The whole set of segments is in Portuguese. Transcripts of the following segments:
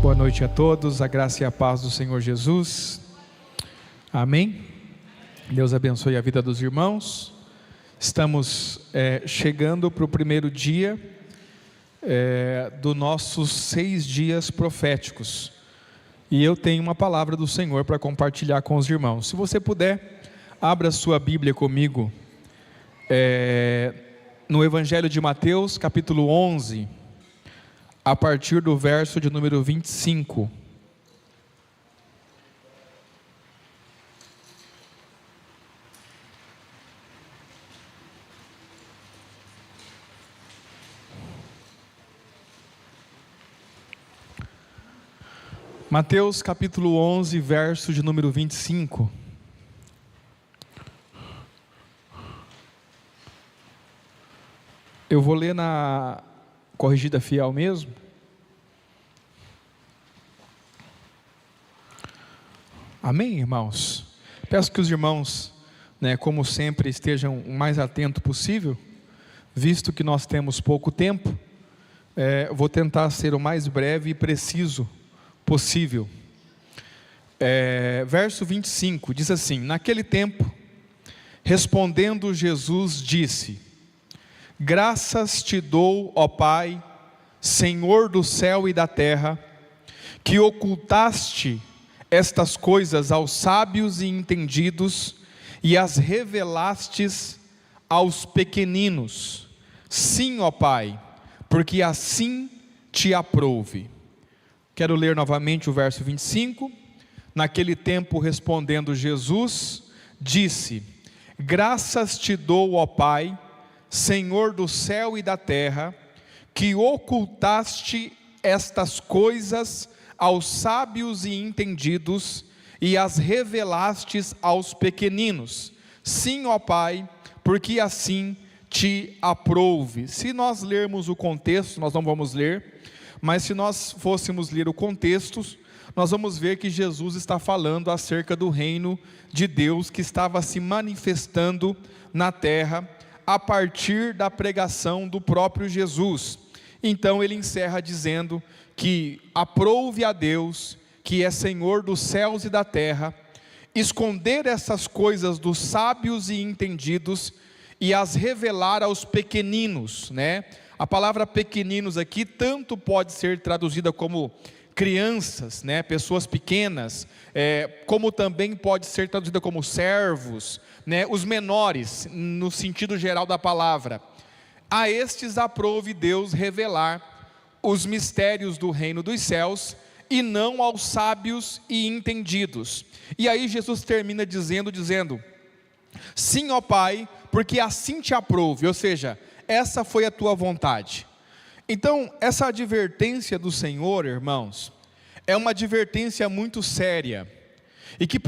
Boa noite a todos, a graça e a paz do Senhor Jesus, amém? Deus abençoe a vida dos irmãos. Estamos chegando para o primeiro dia dos nossos 6 dias proféticos, e eu tenho uma palavra do Senhor para compartilhar com os irmãos. Se você puder, abra sua Bíblia comigo, no Evangelho de Mateus, capítulo 11, a partir do verso de número 25. Mateus capítulo 11, verso de número 25. Eu vou ler na corrigida fiel mesmo. Amém, irmãos? Peço que os irmãos, como sempre, estejam o mais atento possível, visto que nós temos pouco tempo. Vou tentar ser o mais breve e preciso possível. Verso 25, diz assim: naquele tempo, respondendo Jesus, disse: graças te dou, ó Pai, Senhor do céu e da terra, que ocultaste estas coisas aos sábios e entendidos, e as revelastes aos pequeninos. Sim, ó Pai, porque assim te aprouve. Quero ler novamente o verso 25. Naquele tempo, respondendo Jesus, disse: graças te dou, ó Pai, Senhor do céu e da terra, que ocultaste estas coisas aos sábios e entendidos, e as revelastes aos pequeninos. Sim, ó Pai, porque assim te aprouve. Se nós lermos o contexto, nós não vamos ler, mas se nós fôssemos ler o contexto, nós vamos ver que Jesus está falando acerca do reino de Deus que estava se manifestando na terra, a partir da pregação do próprio Jesus. Então ele encerra dizendo que aprouve a Deus, que é Senhor dos céus e da terra, esconder essas coisas dos sábios e entendidos e as revelar aos pequeninos, A palavra pequeninos aqui tanto pode ser traduzida como crianças, pessoas pequenas, como também pode ser traduzida como servos, os menores, no sentido geral da palavra. A estes aprouve Deus revelar os mistérios do reino dos céus, e não aos sábios e entendidos. E aí Jesus termina dizendo: sim, ó Pai, porque assim te aprouve, ou seja, essa foi a tua vontade. Então, essa advertência do Senhor, irmãos, é uma advertência muito séria, e que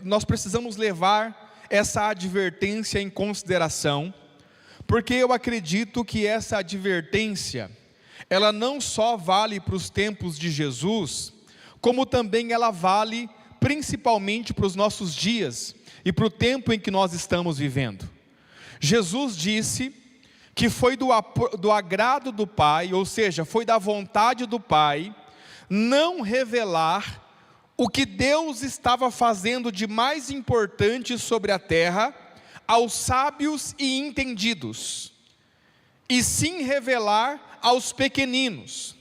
nós precisamos levar essa advertência em consideração, porque eu acredito que essa advertência, ela não só vale para os tempos de Jesus, como também ela vale principalmente para os nossos dias, e para o tempo em que nós estamos vivendo. Jesus disse que foi do agrado do Pai, ou seja, foi da vontade do Pai, não revelar o que Deus estava fazendo de mais importante sobre a terra, aos sábios e entendidos, e sim revelar aos pequeninos.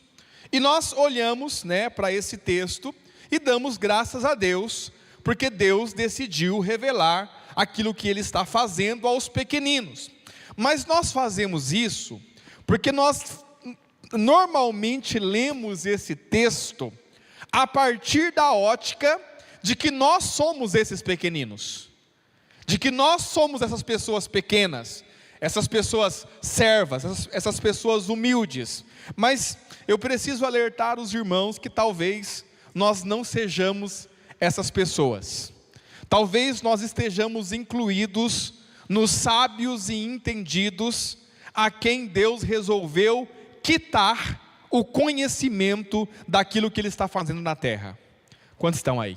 E nós olhamos para esse texto, e damos graças a Deus, porque Deus decidiu revelar aquilo que Ele está fazendo aos pequeninos. Mas nós fazemos isso porque nós normalmente lemos esse texto a partir da ótica de que nós somos esses pequeninos, de que nós somos essas pessoas pequenas, essas pessoas servas, essas pessoas humildes. Mas eu preciso alertar os irmãos que talvez nós não sejamos essas pessoas. Talvez nós estejamos incluídos nos sábios e entendidos, a quem Deus resolveu quitar o conhecimento daquilo que Ele está fazendo na terra. Quantos estão aí?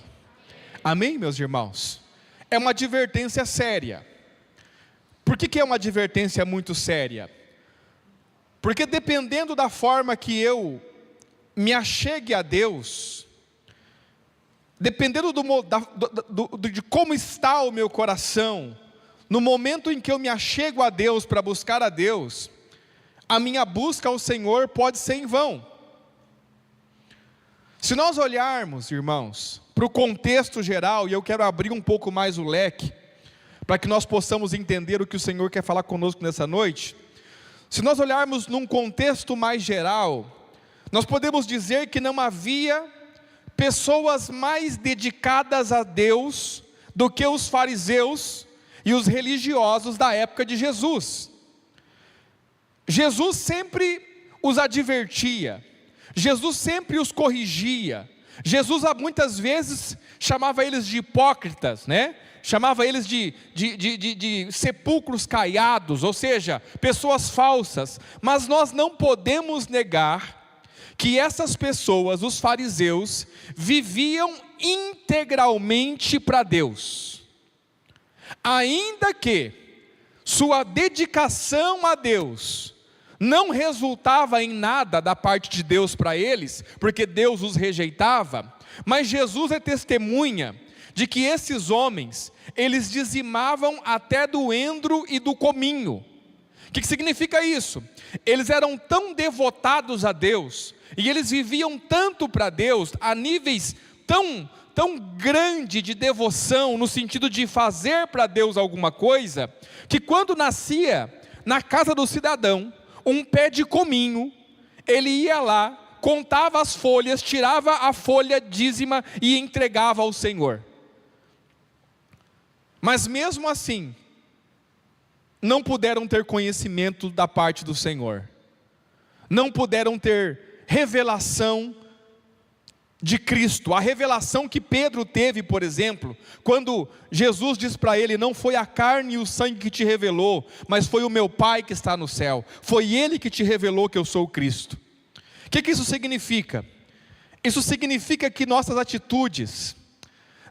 Amém, meus irmãos? É uma advertência séria. Por que é uma advertência muito séria? Porque dependendo da forma que eu me achegue a Deus, dependendo de como está o meu coração, no momento em que eu me achego a Deus para buscar a Deus, a minha busca ao Senhor pode ser em vão. Se nós olharmos, irmãos, para o contexto geral, e eu quero abrir um pouco mais o leque, para que nós possamos entender o que o Senhor quer falar conosco nessa noite. Se nós olharmos num contexto mais geral, nós podemos dizer que não havia pessoas mais dedicadas a Deus do que os fariseus e os religiosos da época de Jesus. Jesus sempre os advertia, Jesus sempre os corrigia, Jesus muitas vezes chamava eles de hipócritas, né? Chamava eles de sepulcros caiados, ou seja, pessoas falsas. Mas nós não podemos negar que essas pessoas, os fariseus, viviam integralmente para Deus, ainda que sua dedicação a Deus não resultava em nada da parte de Deus para eles, porque Deus os rejeitava. Mas Jesus é testemunha de que esses homens, eles dizimavam até do endro e do cominho. O que significa isso? Eles eram tão devotados a Deus, e eles viviam tanto para Deus, a níveis tão grande de devoção, no sentido de fazer para Deus alguma coisa, que quando nascia na casa do cidadão um pé de cominho, ele ia lá, contava as folhas, tirava a folha dízima e entregava ao Senhor. Mas mesmo assim, não puderam ter conhecimento da parte do Senhor, não puderam ter revelação de Cristo, a revelação que Pedro teve, por exemplo, quando Jesus diz para ele: não foi a carne e o sangue que te revelou, mas foi o meu Pai que está no céu, foi Ele que te revelou que eu sou o Cristo. O que isso significa? Isso significa que nossas atitudes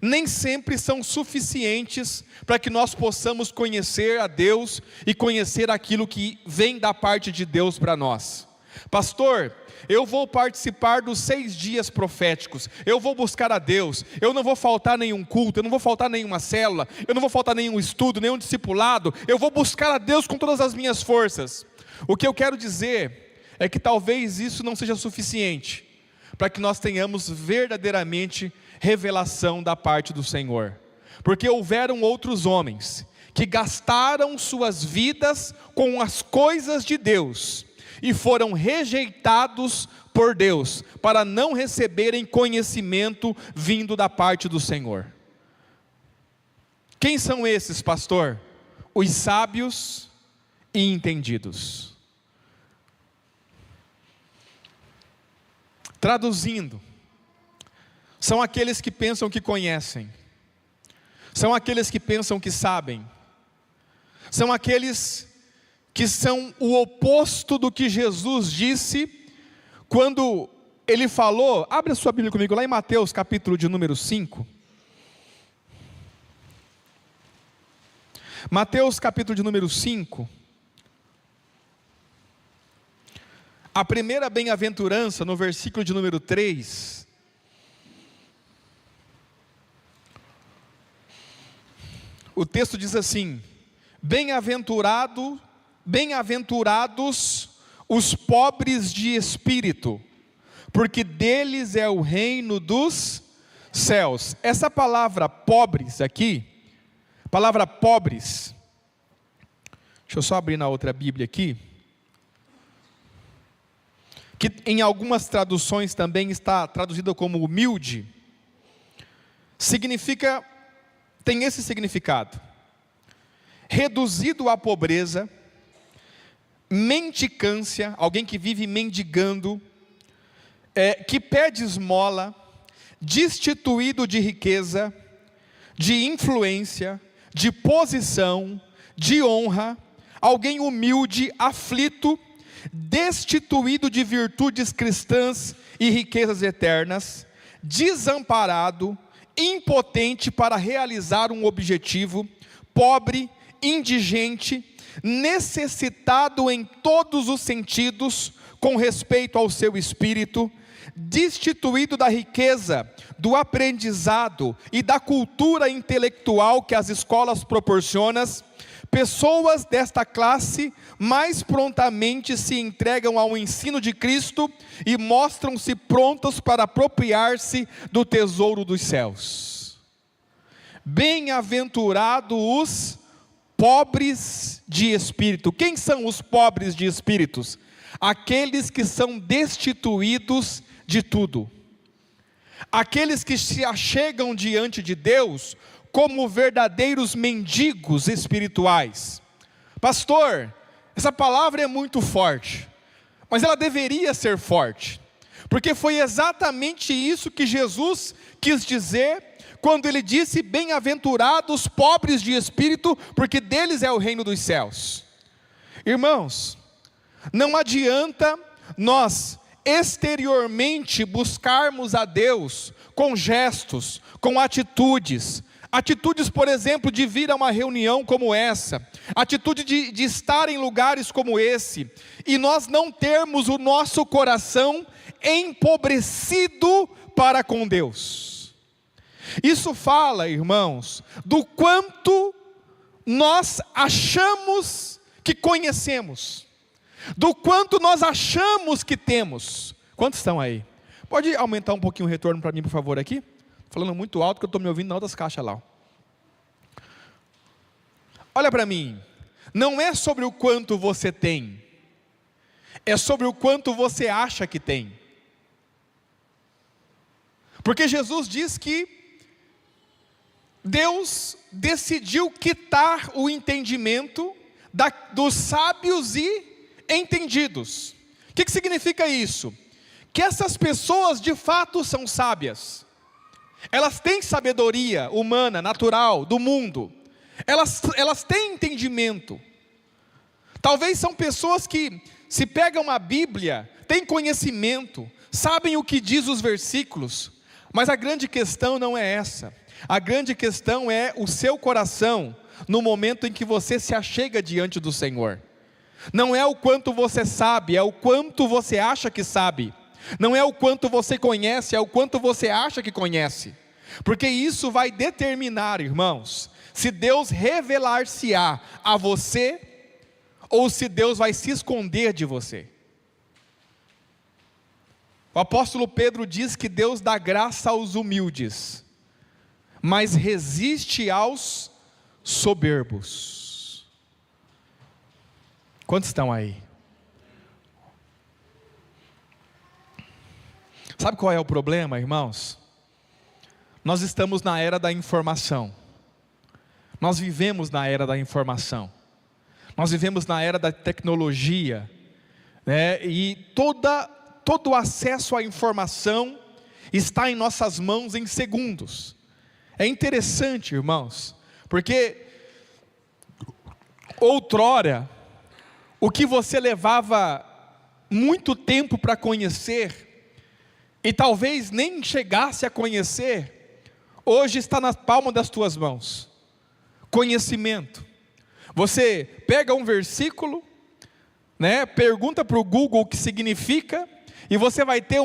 nem sempre são suficientes para que nós possamos conhecer a Deus e conhecer aquilo que vem da parte de Deus para nós. Pastor, eu vou participar dos 6 dias proféticos, eu vou buscar a Deus, eu não vou faltar nenhum culto, eu não vou faltar nenhuma célula, eu não vou faltar nenhum estudo, nenhum discipulado, eu vou buscar a Deus com todas as minhas forças. O que eu quero dizer é que talvez isso não seja suficiente para que nós tenhamos verdadeiramente revelação da parte do Senhor, porque houveram outros homens que gastaram suas vidas com as coisas de Deus e foram rejeitados por Deus, para não receberem conhecimento vindo da parte do Senhor. Quem são esses, pastor? Os sábios e entendidos. Traduzindo, são aqueles que pensam que conhecem, são aqueles que pensam que sabem, são aqueles que são o oposto do que Jesus disse, quando Ele falou, abre a sua Bíblia comigo, lá em Mateus capítulo de número 5, Mateus capítulo de número 5, a primeira bem-aventurança no versículo de número 3, o texto diz assim: bem-aventurados os pobres de espírito, porque deles é o reino dos céus. Essa palavra pobres aqui, palavra pobres, deixa eu só abrir na outra Bíblia aqui, que em algumas traduções também está traduzida como humilde, significa, tem esse significado: reduzido à pobreza, mendicância, alguém que vive mendigando, que pede esmola, destituído de riqueza, de influência, de posição, de honra, alguém humilde, aflito, destituído de virtudes cristãs e riquezas eternas, desamparado, impotente para realizar um objetivo, pobre, indigente, necessitado em todos os sentidos com respeito ao seu espírito, destituído da riqueza, do aprendizado e da cultura intelectual que as escolas proporcionam, pessoas desta classe mais prontamente se entregam ao ensino de Cristo e mostram-se prontos para apropriar-se do tesouro dos céus. Bem-aventurados os pobres de espírito. Quem são os pobres de espíritos? Aqueles que são destituídos de tudo. Aqueles que se achegam diante de Deus como verdadeiros mendigos espirituais. Pastor, essa palavra é muito forte, mas ela deveria ser forte, porque foi exatamente isso que Jesus quis dizer quando ele disse: bem-aventurados os pobres de espírito, porque deles é o reino dos céus. Irmãos, não adianta nós exteriormente buscarmos a Deus com gestos, com atitudes, por exemplo, de vir a uma reunião como essa, atitude de estar em lugares como esse, e nós não termos o nosso coração empobrecido para com Deus. Isso fala, irmãos, do quanto nós achamos que conhecemos, do quanto nós achamos que temos. Quantos estão aí? Pode aumentar um pouquinho o retorno para mim, por favor, aqui? Falando muito alto, que eu estou me ouvindo nas outras caixas lá. Olha para mim, não é sobre o quanto você tem, é sobre o quanto você acha que tem. Porque Jesus diz que Deus decidiu quitar o entendimento dos sábios e entendidos. O que significa isso? Que essas pessoas de fato são sábias. Elas têm sabedoria humana, natural, do mundo. Elas têm entendimento. Talvez são pessoas que se pegam a Bíblia, têm conhecimento, sabem o que diz os versículos, mas a grande questão não é essa. A grande questão é o seu coração, no momento em que você se achega diante do Senhor. Não é o quanto você sabe, é o quanto você acha que sabe. Não é o quanto você conhece, é o quanto você acha que conhece. Porque isso vai determinar, irmãos, se Deus revelar-se-á a você, ou se Deus vai se esconder de você. O apóstolo Pedro diz que Deus dá graça aos humildes, mas resiste aos soberbos. Quantos estão aí? Sabe qual é o problema, irmãos? Nós estamos na era da informação. Nós vivemos na era da informação. Nós vivemos na era da tecnologia, né? E todo o acesso à informação está em nossas mãos em segundos. É interessante, irmãos, porque outrora, o que você levava muito tempo para conhecer, e talvez nem chegasse a conhecer, hoje está na palma das tuas mãos. Conhecimento. Você pega um versículo, né, pergunta para o Google o que significa, e você vai ter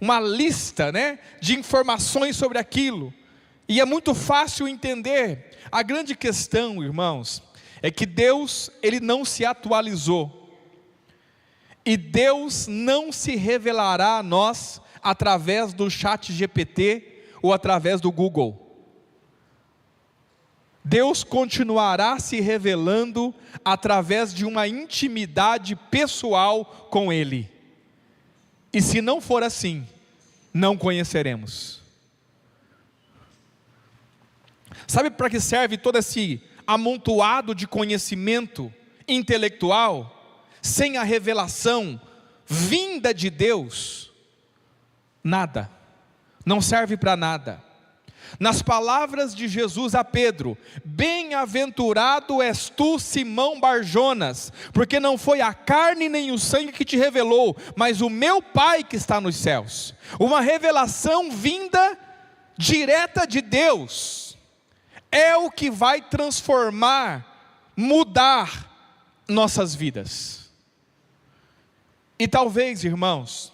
uma lista, né, de informações sobre aquilo, e é muito fácil entender. A grande questão, irmãos, é que Deus, Ele não se atualizou, e Deus não se revelará a nós através do ChatGPT ou através do Google. Deus continuará se revelando através de uma intimidade pessoal com Ele. E se não for assim, não conheceremos. Sabe para que serve todo esse amontoado de conhecimento intelectual, sem a revelação vinda de Deus? Nada, não serve para nada. Nas palavras de Jesus a Pedro: bem-aventurado és tu, Simão Barjonas, porque não foi a carne nem o sangue que te revelou, mas o meu Pai que está nos céus. Uma revelação vinda direta de Deus é o que vai transformar, mudar nossas vidas. E talvez, irmãos,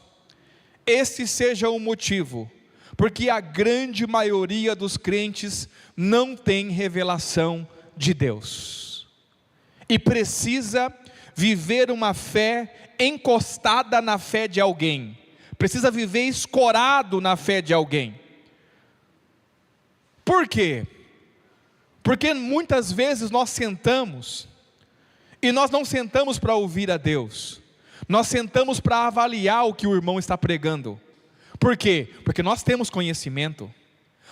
esse seja o motivo, porque a grande maioria dos crentes não tem revelação de Deus, e precisa viver uma fé encostada na fé de alguém, precisa viver escorado na fé de alguém. Por quê? Porque muitas vezes nós sentamos, e nós não sentamos para ouvir a Deus, nós sentamos para avaliar o que o irmão está pregando. Por quê? Porque nós temos conhecimento,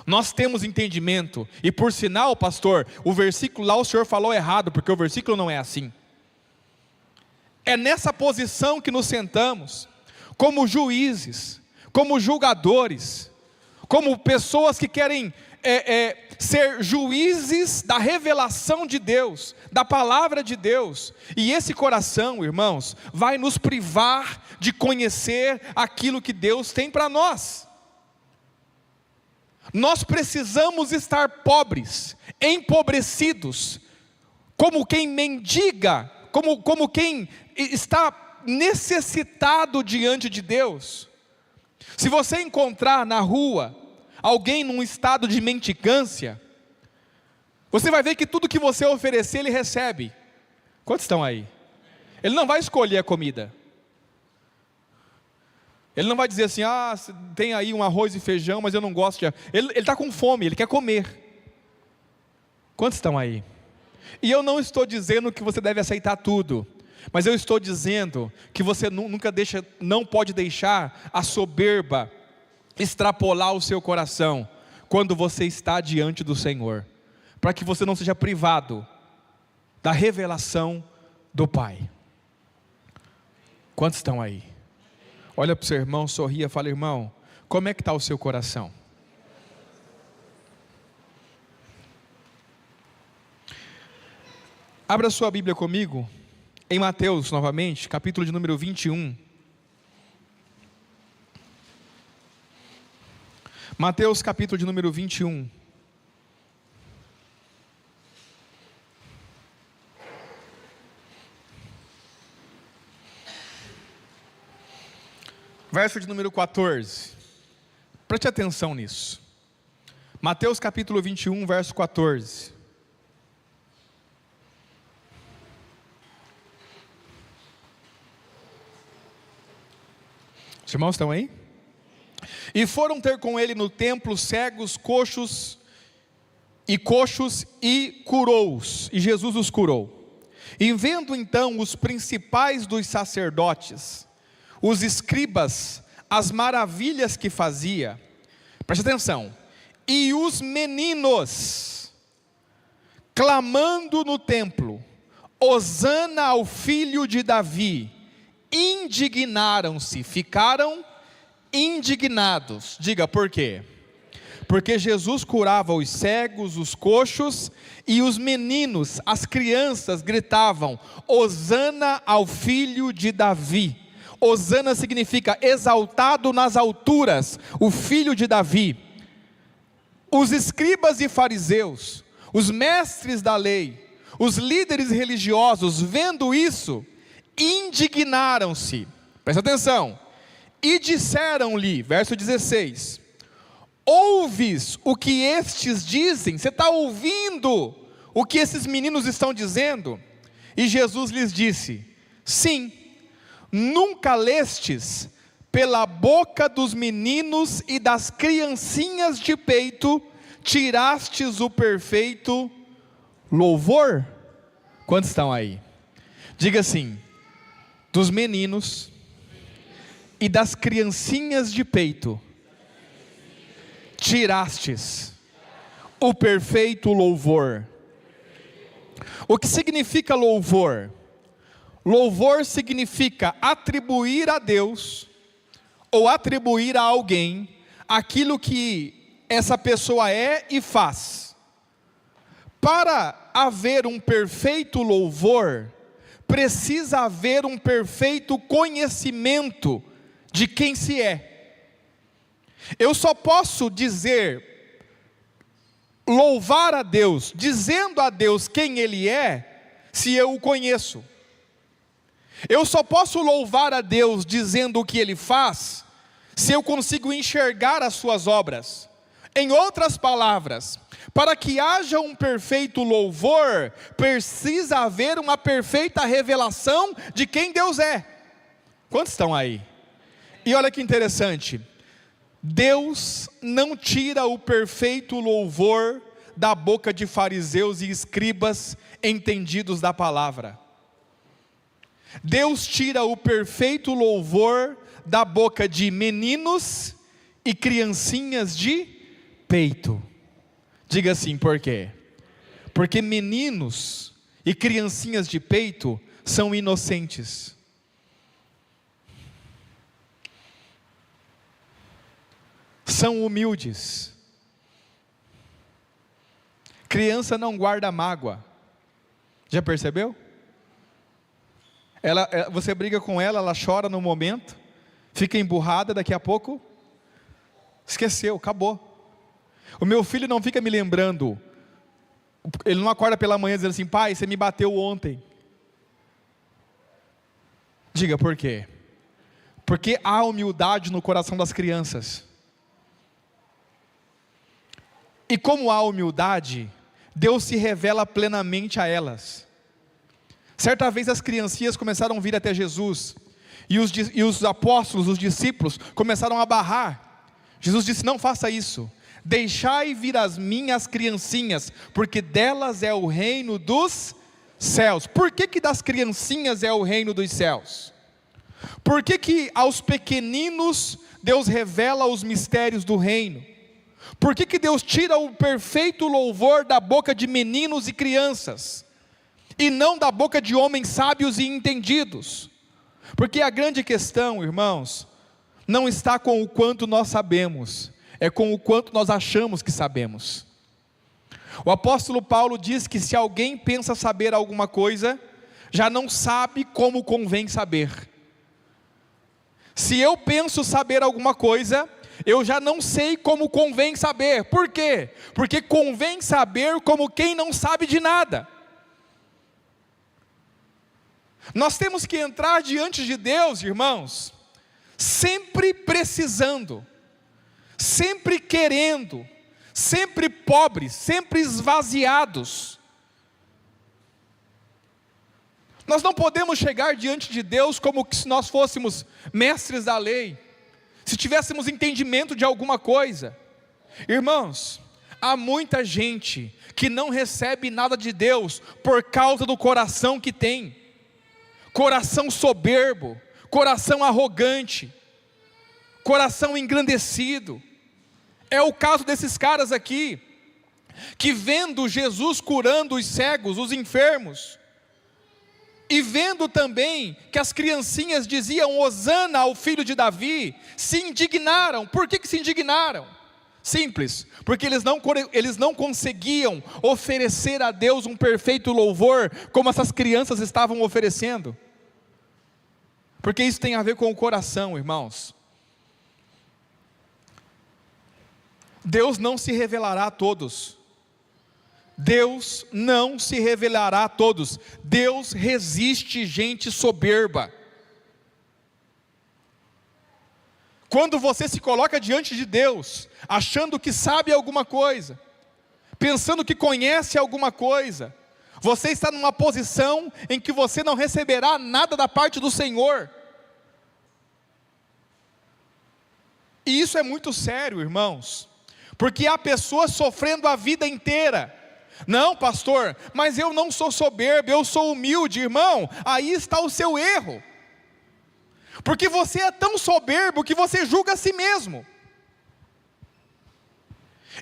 nós temos entendimento, e por sinal, pastor, o versículo lá o senhor falou errado, porque o versículo não é assim. É nessa posição que nos sentamos, como juízes, como julgadores, como pessoas que querem ser juízes da revelação de Deus, da palavra de Deus, e esse coração, irmãos, vai nos privar de conhecer aquilo que Deus tem para nós. Nós precisamos estar pobres, empobrecidos, como quem mendiga, como quem está necessitado diante de Deus. Se você encontrar na rua alguém num estado de mendicância, você vai ver que tudo que você oferecer, ele recebe. Quantos estão aí? Ele não vai escolher a comida. Ele não vai dizer assim, tem aí um arroz e feijão, mas eu não gosto de... Ele está com fome, ele quer comer. Quantos estão aí? E eu não estou dizendo que você deve aceitar tudo, mas eu estou dizendo que você não pode deixar a soberba extrapolar o seu coração, quando você está diante do Senhor, para que você não seja privado da revelação do Pai. Quantos estão aí? Olha para o seu irmão, sorria, fala: irmão, como é que está o seu coração? Abra sua Bíblia comigo, em Mateus novamente, capítulo de número 21. Mateus capítulo de número 21. Verso de número 14. Preste atenção nisso. Mateus capítulo 21, verso 14. Os irmãos estão aí? E foram ter com ele no templo cegos, coxos e curou-os, e Jesus os curou. E vendo então os principais dos sacerdotes, os escribas, as maravilhas que fazia, preste atenção, e os meninos, clamando no templo, Hosana ao filho de Davi, indignaram-se, ficaram indignados. Diga por quê? Porque Jesus curava os cegos, os coxos, e os meninos, as crianças gritavam: Hosana ao filho de Davi. Hosana significa exaltado nas alturas, o filho de Davi. Os escribas e fariseus, os mestres da lei, os líderes religiosos, vendo isso, indignaram-se. Presta atenção. E disseram-lhe, verso 16: ouves o que estes dizem? Você está ouvindo o que esses meninos estão dizendo? E Jesus lhes disse: sim, nunca lestes pela boca dos meninos e das criancinhas de peito, tirastes o perfeito louvor? Quantos estão aí? Diga assim: dos meninos e das criancinhas de peito, tirastes o perfeito louvor. O que significa louvor? Louvor significa atribuir a Deus, ou atribuir a alguém, aquilo que essa pessoa é e faz. Para haver um perfeito louvor, precisa haver um perfeito conhecimento de quem se é. Eu só posso dizer, louvar a Deus, dizendo a Deus quem Ele é, se eu o conheço. Eu só posso louvar a Deus dizendo o que Ele faz, se eu consigo enxergar as suas obras. Em outras palavras, para que haja um perfeito louvor, precisa haver uma perfeita revelação de quem Deus é. Quantos estão aí? E olha que interessante, Deus não tira o perfeito louvor da boca de fariseus e escribas entendidos da palavra. Deus tira o perfeito louvor da boca de meninos e criancinhas de peito. Diga assim, por quê? Porque meninos e criancinhas de peito são inocentes. São humildes. Criança não guarda mágoa. Já percebeu? Você briga com ela, ela chora no momento, fica emburrada, daqui a pouco esqueceu, acabou. O meu filho não fica me lembrando, ele não acorda pela manhã dizendo assim, pai, você me bateu ontem. Diga por quê? Porque há humildade no coração das crianças. E como há humildade, Deus se revela plenamente a elas. Certa vez as criancinhas começaram a vir até Jesus, e os apóstolos, os discípulos, começaram a barrar. Jesus disse, não faça isso, deixai vir as minhas criancinhas, porque delas é o reino dos céus. Por que das criancinhas é o reino dos céus? Por que aos pequeninos Deus revela os mistérios do reino? Por que Deus tira o perfeito louvor da boca de meninos e crianças, e não da boca de homens sábios e entendidos? Porque a grande questão, irmãos, não está com o quanto nós sabemos, é com o quanto nós achamos que sabemos. O apóstolo Paulo diz que se alguém pensa saber alguma coisa, já não sabe como convém saber. Se eu penso saber alguma coisa, eu já não sei como convém saber. Por quê? Porque convém saber como quem não sabe de nada. Nós temos que entrar diante de Deus, irmãos, sempre precisando, sempre querendo, sempre pobres, sempre esvaziados. Nós não podemos chegar diante de Deus como se nós fôssemos mestres da lei, se tivéssemos entendimento de alguma coisa. Irmãos, há muita gente que não recebe nada de Deus por causa do coração que tem. Coração soberbo, coração arrogante, coração engrandecido. É o caso desses caras aqui, que vendo Jesus curando os cegos, os enfermos, e vendo também que as criancinhas diziam Hosana ao filho de Davi, se indignaram. Por que se indignaram? Simples, porque eles não conseguiam oferecer a Deus um perfeito louvor, como essas crianças estavam oferecendo. Porque isso tem a ver com o coração, irmãos. Deus não se revelará a todos. Deus não se revelará a todos. Deus resiste gente soberba. Quando você se coloca diante de Deus, achando que sabe alguma coisa, pensando que conhece alguma coisa, você está numa posição em que você não receberá nada da parte do Senhor. E isso é muito sério, irmãos, porque há pessoas sofrendo a vida inteira. Não, pastor, mas eu não sou soberbo, eu sou humilde. Irmão, aí está o seu erro, porque você é tão soberbo que você julga a si mesmo,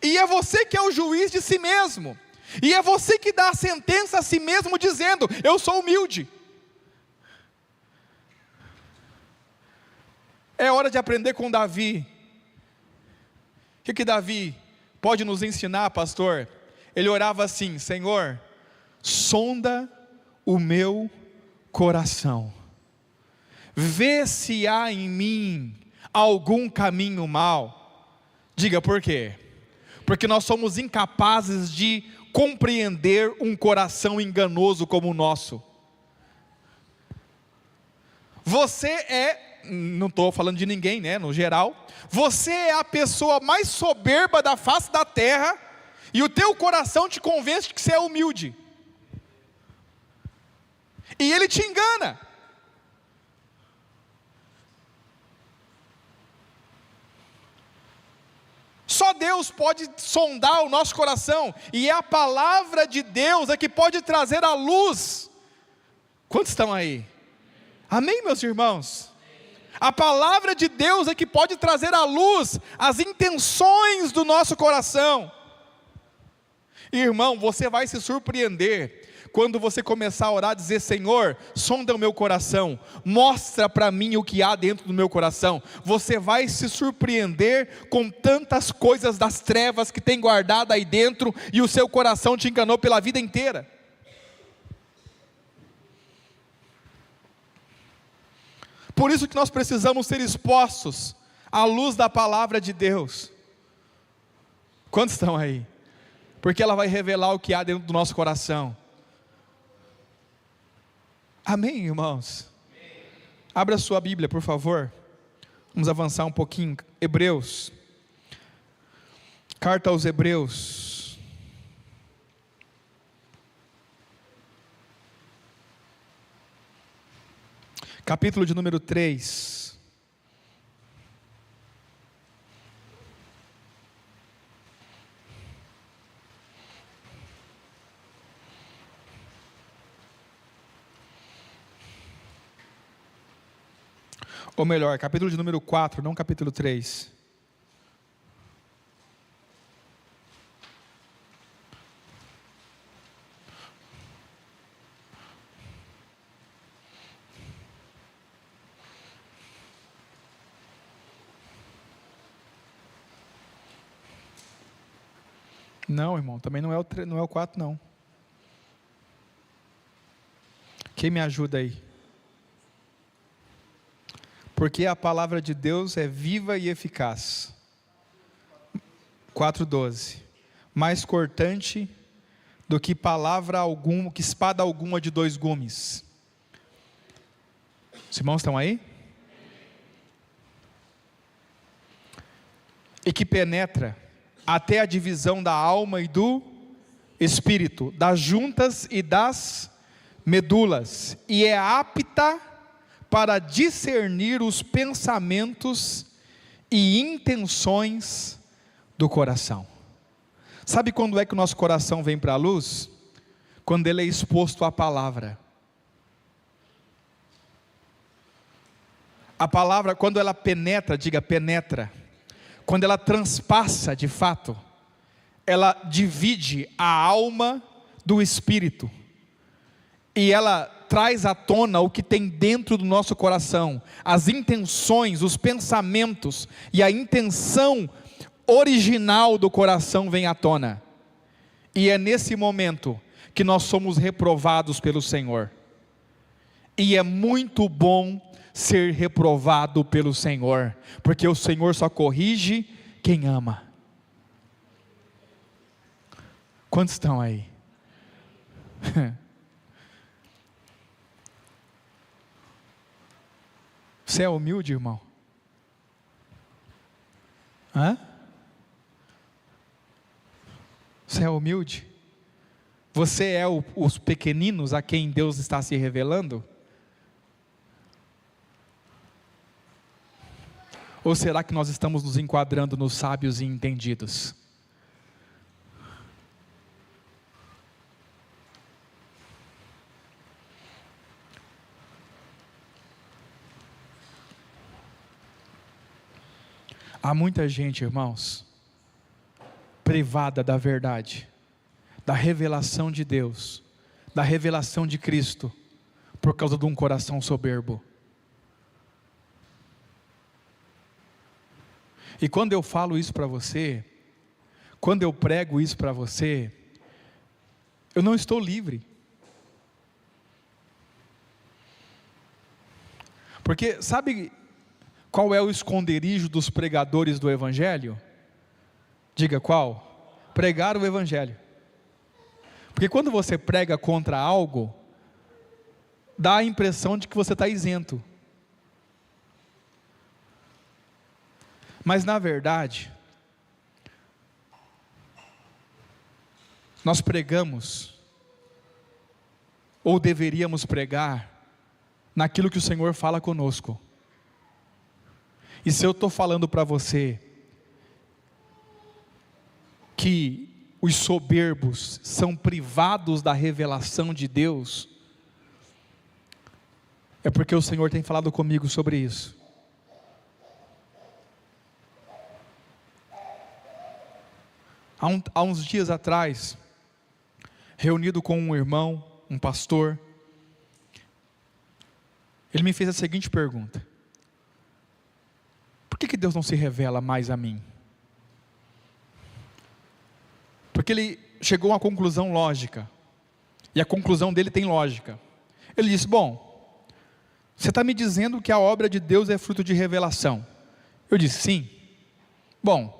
e é você que é o juiz de si mesmo, e é você que dá a sentença a si mesmo dizendo, eu sou humilde. É hora de aprender com Davi. O que Davi pode nos ensinar, pastor? Ele orava assim, Senhor, sonda o meu coração, vê se há em mim algum caminho mau. Diga por quê? Porque nós somos incapazes de compreender um coração enganoso como o nosso. Você é não estou falando de ninguém, né, no geral, você é a pessoa mais soberba da face da terra, e o teu coração te convence de que você é humilde, e ele te engana. Só Deus pode sondar o nosso coração, e é a palavra de Deus que pode trazer a luz. Quantos estão aí? Amém, meus irmãos? A palavra de Deus que pode trazer à luz as intenções do nosso coração. Irmão, você vai se surpreender quando você começar a orar, dizer: Senhor, sonda o meu coração, mostra para mim o que há dentro do meu coração. Você vai se surpreender com tantas coisas das trevas que tem guardado aí dentro, e o seu coração te enganou pela vida inteira. Por isso que nós precisamos ser expostos à luz da palavra de Deus. Quantos estão aí? Porque ela vai revelar o que há dentro do nosso coração. Amém, irmãos? Amém. Abra sua Bíblia, por favor. Vamos avançar um pouquinho. Hebreus. Carta aos Hebreus. Capítulo de número 3. Ou melhor, capítulo de número 4, não capítulo 3. Não, irmão, também não é o 4, não. Quem me ajuda aí? Porque a palavra de Deus é viva e eficaz. 4:12. Mais cortante do que palavra alguma, que espada alguma de 2 gumes. Os irmãos estão aí? E que penetra até a divisão da alma e do espírito, das juntas e das medulas, e é apta para discernir os pensamentos e intenções do coração. Sabe quando é que o nosso coração vem para a luz? Quando ele é exposto à palavra. A palavra, quando ela penetra, diga penetra, quando ela transpassa de fato, ela divide a alma do espírito, e ela traz à tona o que tem dentro do nosso coração, as intenções, os pensamentos, e a intenção original do coração vem à tona, e é nesse momento que nós somos reprovados pelo Senhor. E é muito bom ser reprovado pelo Senhor, porque o Senhor só corrige quem ama. Quantos estão aí? Você é humilde, irmão? Hã? Você é humilde? Você é os pequeninos a quem Deus está se revelando? Ou será que nós estamos nos enquadrando nos sábios e entendidos? Há muita gente, irmãos, privada da verdade, da revelação de Deus, da revelação de Cristo, por causa de um coração soberbo. E quando eu falo isso para você, quando eu prego isso para você, eu não estou livre. Porque sabe qual é o esconderijo dos pregadores do Evangelho? Diga qual? Pregar o Evangelho. Porque quando você prega contra algo, dá a impressão de que você está isento. Mas na verdade, nós pregamos, ou deveríamos pregar, naquilo que o Senhor fala conosco. E se eu estou falando para você, que os soberbos são privados da revelação de Deus, é porque o Senhor tem falado comigo sobre isso. Há uns dias atrás, reunido com um irmão, um pastor, ele me fez a seguinte pergunta: por que Deus não se revela mais a mim? Porque ele chegou a uma conclusão lógica, e a conclusão dele tem lógica. Ele disse: bom, você está me dizendo que a obra de Deus é fruto de revelação. Eu disse: sim. Bom,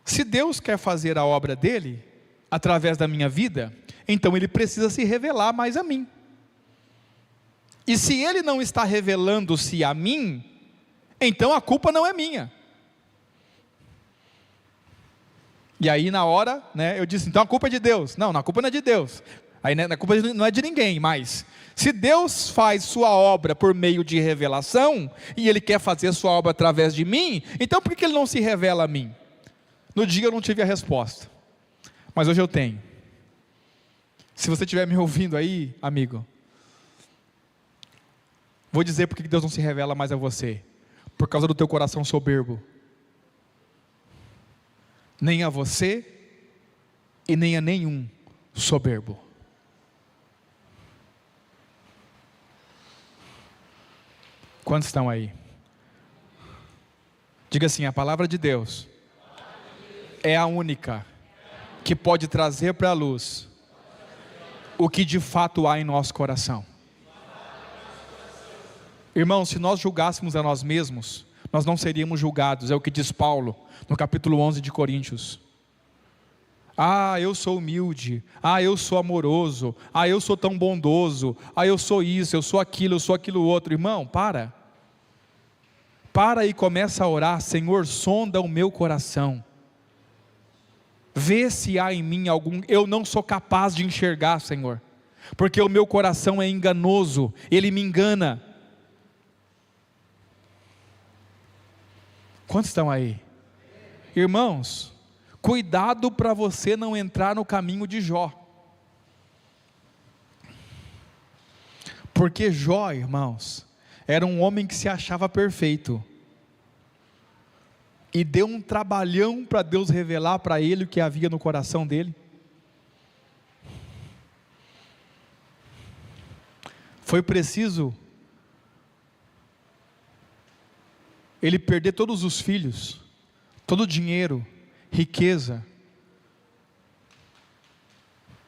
se Deus quer fazer a obra dele, através da minha vida, então ele precisa se revelar mais a mim. E se ele não está revelando-se a mim, então a culpa não é minha. E aí na hora, eu disse: então a culpa é de Deus. Não, a culpa não é de Deus. Aí a culpa não é de ninguém, mas se Deus faz sua obra por meio de revelação, e Ele quer fazer sua obra através de mim, então por que Ele não se revela a mim? No dia eu não tive a resposta, mas hoje eu tenho. Se você estiver me ouvindo aí, amigo, vou dizer por que Deus não se revela mais a você: por causa do teu coração soberbo. Nem a você e nem a nenhum soberbo. Quantos estão aí? Diga assim: a palavra de Deus é a única que pode trazer para a luz o que de fato há em nosso coração. Irmãos, se nós julgássemos a nós mesmos, nós não seríamos julgados. É o que diz Paulo no capítulo 11 de Coríntios. Ah, eu sou humilde. Ah, eu sou amoroso. Ah, eu sou tão bondoso. Ah, eu sou isso, eu sou aquilo outro. Irmão, para e começa a orar: Senhor, sonda o meu coração, vê se há em mim algum, eu não sou capaz de enxergar, Senhor, porque o meu coração é enganoso, ele me engana. Quantos estão aí? Irmãos, cuidado para você não entrar no caminho de Jó. Porque Jó, irmãos, era um homem que se achava perfeito, e deu um trabalhão para Deus revelar para ele o que havia no coração dele. Foi preciso ele perder todos os filhos, todo o dinheiro, riqueza,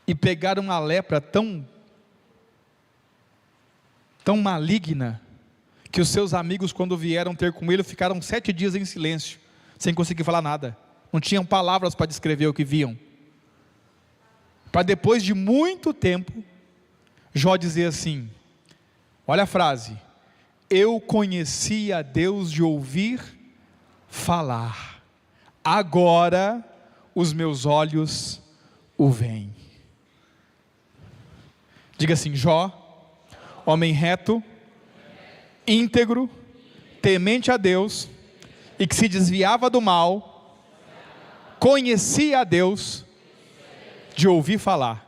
e pegar uma lepra tão maligna, que os seus amigos, quando vieram ter com ele, ficaram 7 dias em silêncio, sem conseguir falar nada, não tinham palavras para descrever o que viam, para depois de muito tempo, Jó dizer assim, olha a frase: eu conheci a Deus de ouvir falar, agora os meus olhos o veem. Diga assim: Jó, homem reto, íntegro, temente a Deus, e que se desviava do mal, conhecia a Deus de ouvir falar.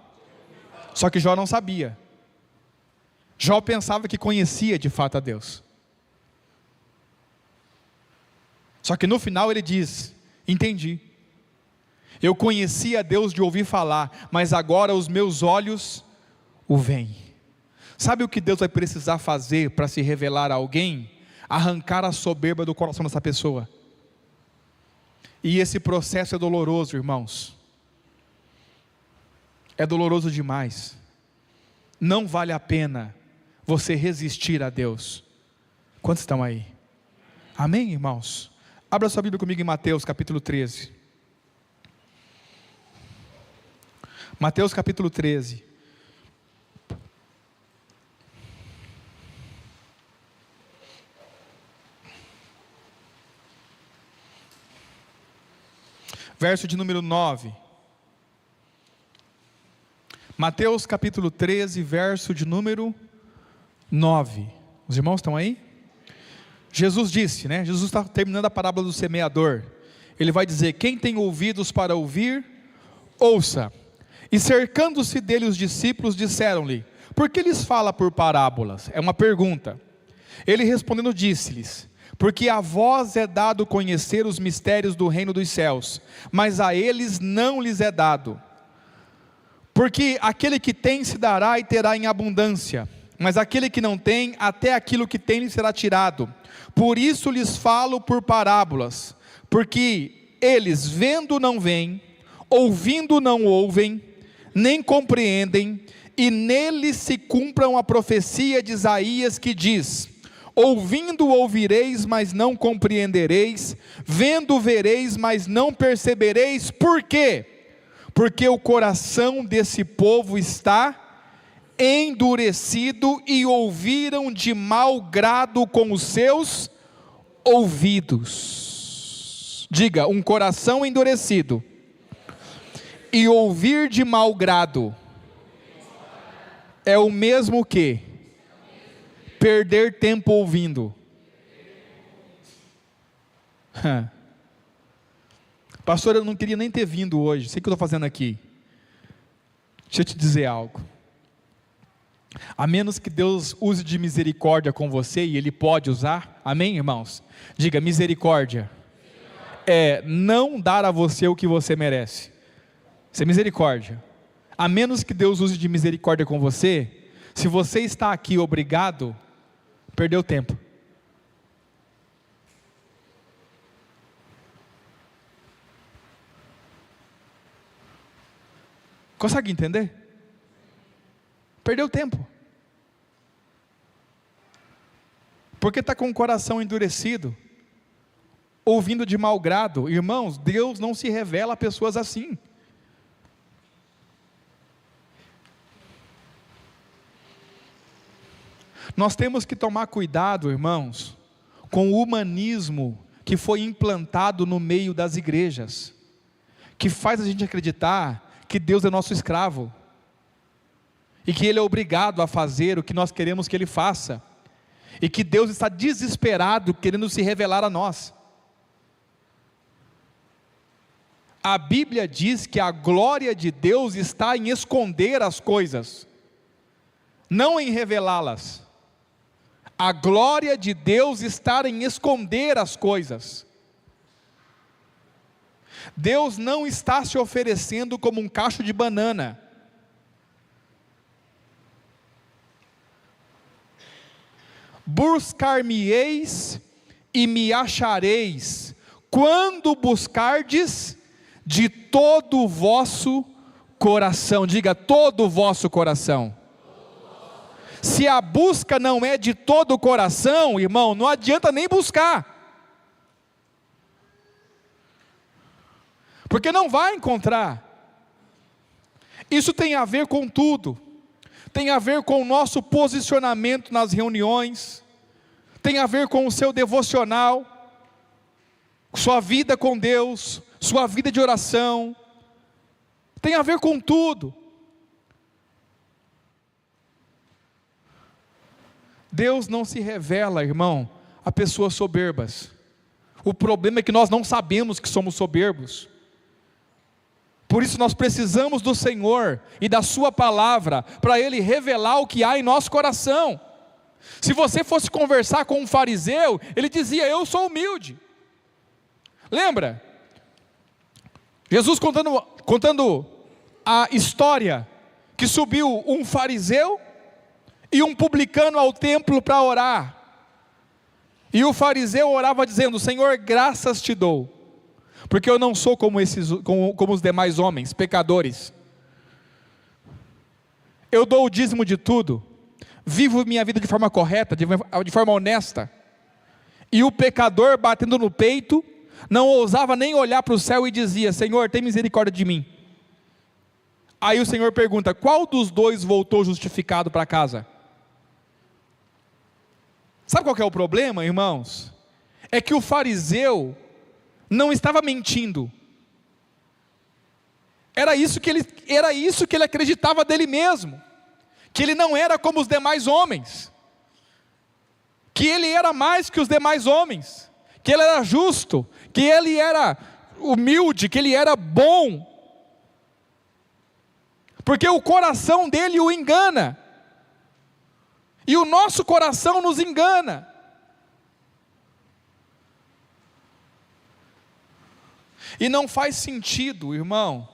Só que Jó não sabia. Jó pensava que conhecia de fato a Deus. Só que no final ele diz: entendi, eu conhecia a Deus de ouvir falar, mas agora os meus olhos o veem. Sabe o que Deus vai precisar fazer para se revelar a alguém? Arrancar a soberba do coração dessa pessoa. E esse processo é doloroso, irmãos. É doloroso demais. Não vale a pena você resistir a Deus. Quantos estão aí? Amém, irmãos? Abra sua Bíblia comigo em Mateus capítulo 13. Mateus capítulo 13. verso de número 9. Mateus capítulo 13, verso de número 9. Os irmãos estão aí? Jesus disse, né? Jesus está terminando a parábola do semeador. Ele vai dizer: quem tem ouvidos para ouvir, ouça. E cercando-se dele os discípulos, disseram-lhe: por que lhes fala por parábolas? É uma pergunta. Ele respondendo disse-lhes: porque a vós é dado conhecer os mistérios do reino dos céus, mas a eles não lhes é dado. Porque aquele que tem se dará e terá em abundância, mas aquele que não tem, até aquilo que tem lhe será tirado. Por isso lhes falo por parábolas, porque eles vendo não veem, ouvindo não ouvem, nem compreendem, e neles se cumpram a profecia de Isaías que diz: ouvindo ouvireis, mas não compreendereis, vendo vereis, mas não percebereis. Por quê? Porque o coração desse povo está endurecido, e ouviram de mau grado com os seus ouvidos. Diga: um coração endurecido e ouvir de mau grado é o mesmo que perder tempo ouvindo. Pastor, eu não queria nem ter vindo hoje. Sei o que eu estou fazendo aqui. Deixa eu te dizer algo. A menos que Deus use de misericórdia com você, e Ele pode usar, amém, irmãos? Diga: misericórdia é não dar a você o que você merece. Isso é misericórdia. A menos que Deus use de misericórdia com você, se você está aqui obrigado, perdeu tempo. Consegue entender? Perdeu tempo. Porque está com o coração endurecido, ouvindo de mau grado. Irmãos, Deus não se revela a pessoas assim. Nós temos que tomar cuidado, irmãos, com o humanismo que foi implantado no meio das igrejas, que faz a gente acreditar que Deus é nosso escravo, e que Ele é obrigado a fazer o que nós queremos que Ele faça, e que Deus está desesperado querendo se revelar a nós. A Bíblia diz que a glória de Deus está em esconder as coisas, não em revelá-las. A glória de Deus está em esconder as coisas. Deus não está se oferecendo como um cacho de banana. Buscar-me-eis e me achareis, quando buscardes de todo o vosso coração. Diga: todo o vosso coração. Se a busca não é de todo o coração, irmão, não adianta nem buscar, porque não vai encontrar. Isso tem a ver com tudo. Tem a ver com o nosso posicionamento nas reuniões, tem a ver com o seu devocional, sua vida com Deus, sua vida de oração, tem a ver com tudo. Deus não se revela, irmão, a pessoas soberbas. O problema é que nós não sabemos que somos soberbos. Por isso nós precisamos do Senhor e da sua palavra, para Ele revelar o que há em nosso coração. Se você fosse conversar com um fariseu, ele dizia: eu sou humilde. Lembra? Jesus contando a história, que subiu um fariseu e um publicano ao templo para orar. E o fariseu orava dizendo: Senhor, graças te dou, porque eu não sou como os demais homens, pecadores. Eu dou o dízimo de tudo, vivo minha vida de forma correta, de forma honesta. E o pecador, batendo no peito, não ousava nem olhar para o céu e dizia: Senhor, tem misericórdia de mim. Aí o Senhor pergunta: qual dos dois voltou justificado para casa? Sabe qual que é o problema, irmãos? É que o fariseu não estava mentindo, Era isso que ele acreditava dele mesmo, que ele não era como os demais homens, que ele era mais que os demais homens, que ele era justo, que ele era humilde, que ele era bom, porque o coração dele o engana, e o nosso coração nos engana. E não faz sentido, irmão,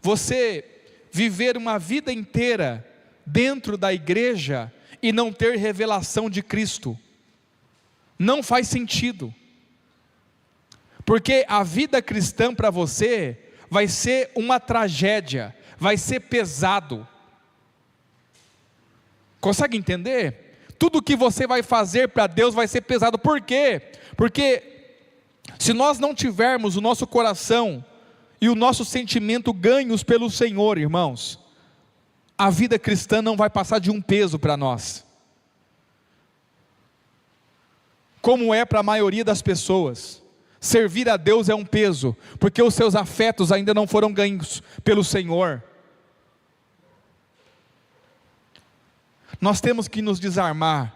você viver uma vida inteira dentro da igreja e não ter revelação de Cristo. Não faz sentido. Porque a vida cristã para você vai ser uma tragédia, vai ser pesado. Consegue entender? Tudo que você vai fazer para Deus vai ser pesado. Por quê? Porque se nós não tivermos o nosso coração e o nosso sentimento ganhos pelo Senhor, irmãos, a vida cristã não vai passar de um peso para nós, como é para a maioria das pessoas. Servir a Deus é um peso, porque os seus afetos ainda não foram ganhos pelo Senhor. Nós temos que nos desarmar,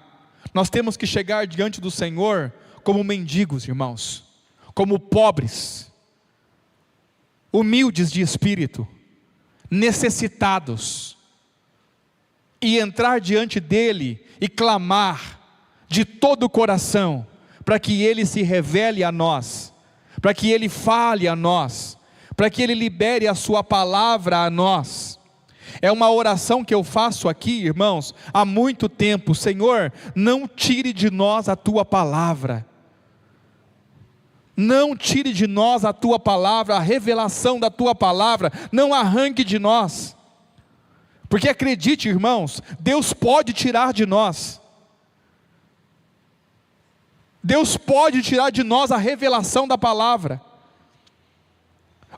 nós temos que chegar diante do Senhor como mendigos, irmãos, como pobres, humildes de espírito, necessitados, e entrar diante dEle e clamar de todo o coração, para que Ele se revele a nós, para que Ele fale a nós, para que Ele libere a sua palavra a nós. É uma oração que eu faço aqui, irmãos, há muito tempo. Senhor, não tire de nós a tua palavra, não tire de nós a tua palavra, a revelação da tua palavra, não arranque de nós, porque acredite, irmãos, Deus pode tirar de nós, Deus pode tirar de nós a revelação da palavra.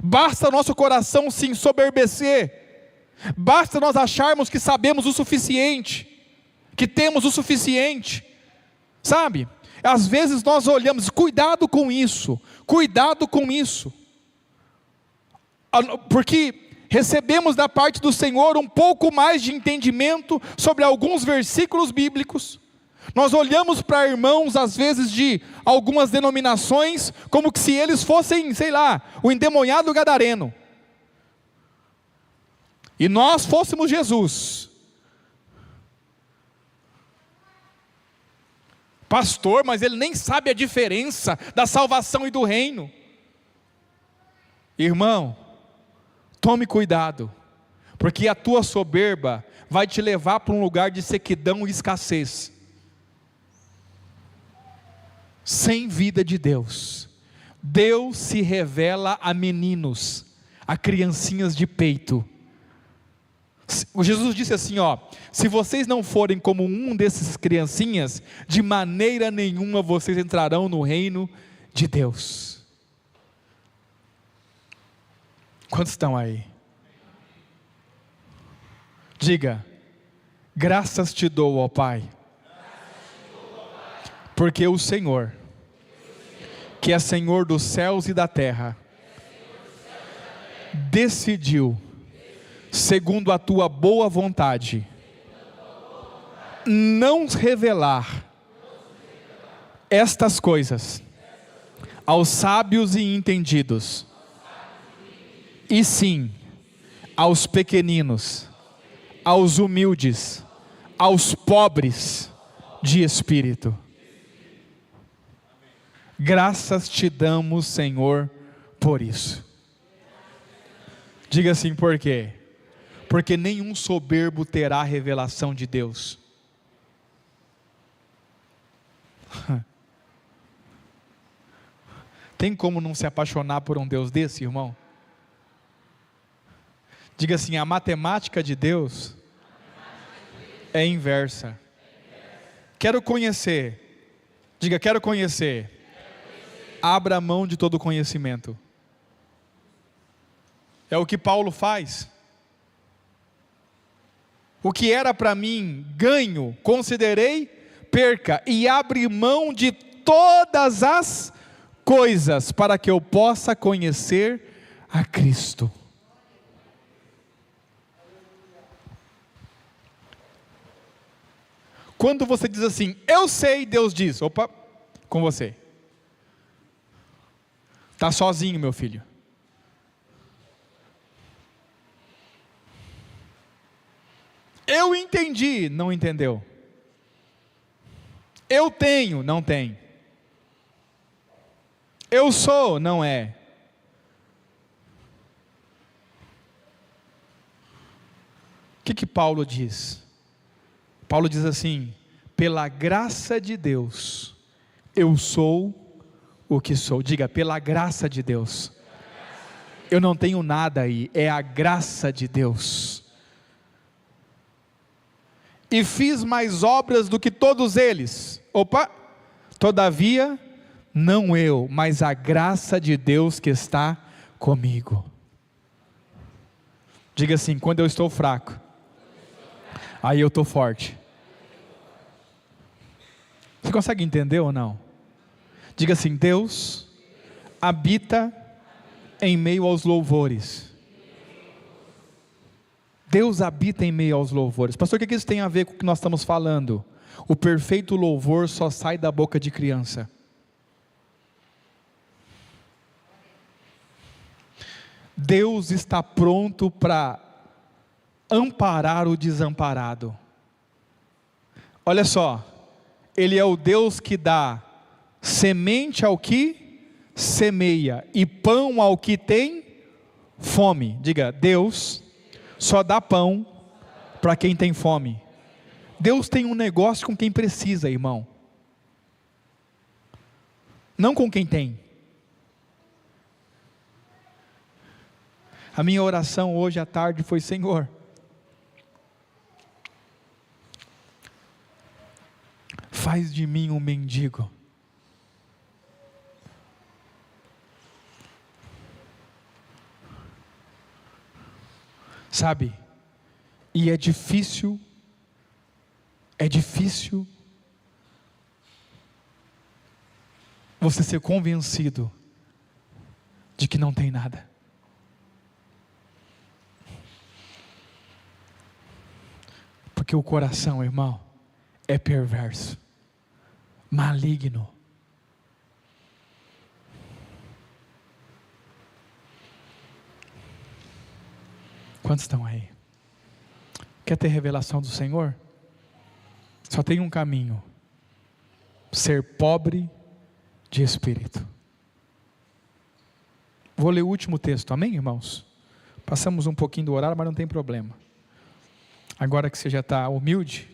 Basta o nosso coração se ensoberbecer, basta nós acharmos que sabemos o suficiente, que temos o suficiente, sabe? Às vezes nós olhamos, cuidado com isso, porque recebemos da parte do Senhor um pouco mais de entendimento sobre alguns versículos bíblicos. Nós olhamos para irmãos, às vezes de algumas denominações, como que se eles fossem, sei lá, o endemoniado gadareno, e nós fôssemos Jesus. Pastor, mas ele nem sabe a diferença da salvação e do reino. Irmão, tome cuidado, porque a tua soberba vai te levar para um lugar de sequidão e escassez, sem vida de Deus. Deus se revela a meninos, a criancinhas de peito. O Jesus disse assim, se vocês não forem como um desses criancinhas, de maneira nenhuma vocês entrarão no reino de Deus. Quantos estão aí? Diga, graças te dou, ó Pai, porque o Senhor, que é Senhor dos céus e da terra, decidiu, segundo a tua boa vontade, não revelar estas coisas aos sábios e entendidos, e sim aos pequeninos, aos humildes, aos pobres de espírito. Graças te damos, Senhor, por isso. Diga assim, por quê? Porque nenhum soberbo terá a revelação de Deus. Tem como não se apaixonar por um Deus desse, irmão? Diga assim, a matemática de Deus é inversa. Quero conhecer. Diga, quero conhecer. Abra mão de todo conhecimento. É o que Paulo faz. O que era para mim ganho, considerei perca, e abre mão de todas as coisas, para que eu possa conhecer a Cristo. quando você diz assim, eu sei, Deus diz, opa, com você. Está sozinho, meu filho. Eu entendi, não entendeu. Eu tenho, não tem. Eu sou, não é. O que Paulo diz? Paulo diz assim, pela graça de Deus, eu sou o que sou. Diga, pela graça de Deus. Eu não tenho nada aí, é a graça de Deus. E fiz mais obras do que todos eles. Opa, todavia, não eu, mas a graça de Deus que está comigo. Diga assim, quando eu estou fraco, aí eu estou forte. Você consegue entender ou não? Diga assim, Deus habita em meio aos louvores. Deus habita em meio aos louvores. Pastor, o que isso tem a ver com o que nós estamos falando? O perfeito louvor só sai da boca de criança. Deus está pronto para amparar o desamparado. Olha só, Ele é o Deus que dá semente ao que semeia e pão ao que tem fome. Diga, Deus só dá pão para quem tem fome. Deus tem um negócio com quem precisa, irmão. Não com quem tem. A minha oração hoje à tarde foi, Senhor, faz de mim um mendigo. Sabe, e é difícil você ser convencido de que não tem nada. Porque o coração, irmão, é perverso, maligno. Quantos estão aí? Quer ter revelação do Senhor? Só tem um caminho: ser pobre de espírito. Vou ler o último texto, amém, irmãos? Passamos um pouquinho do horário, mas não tem problema. Agora que você já está humilde,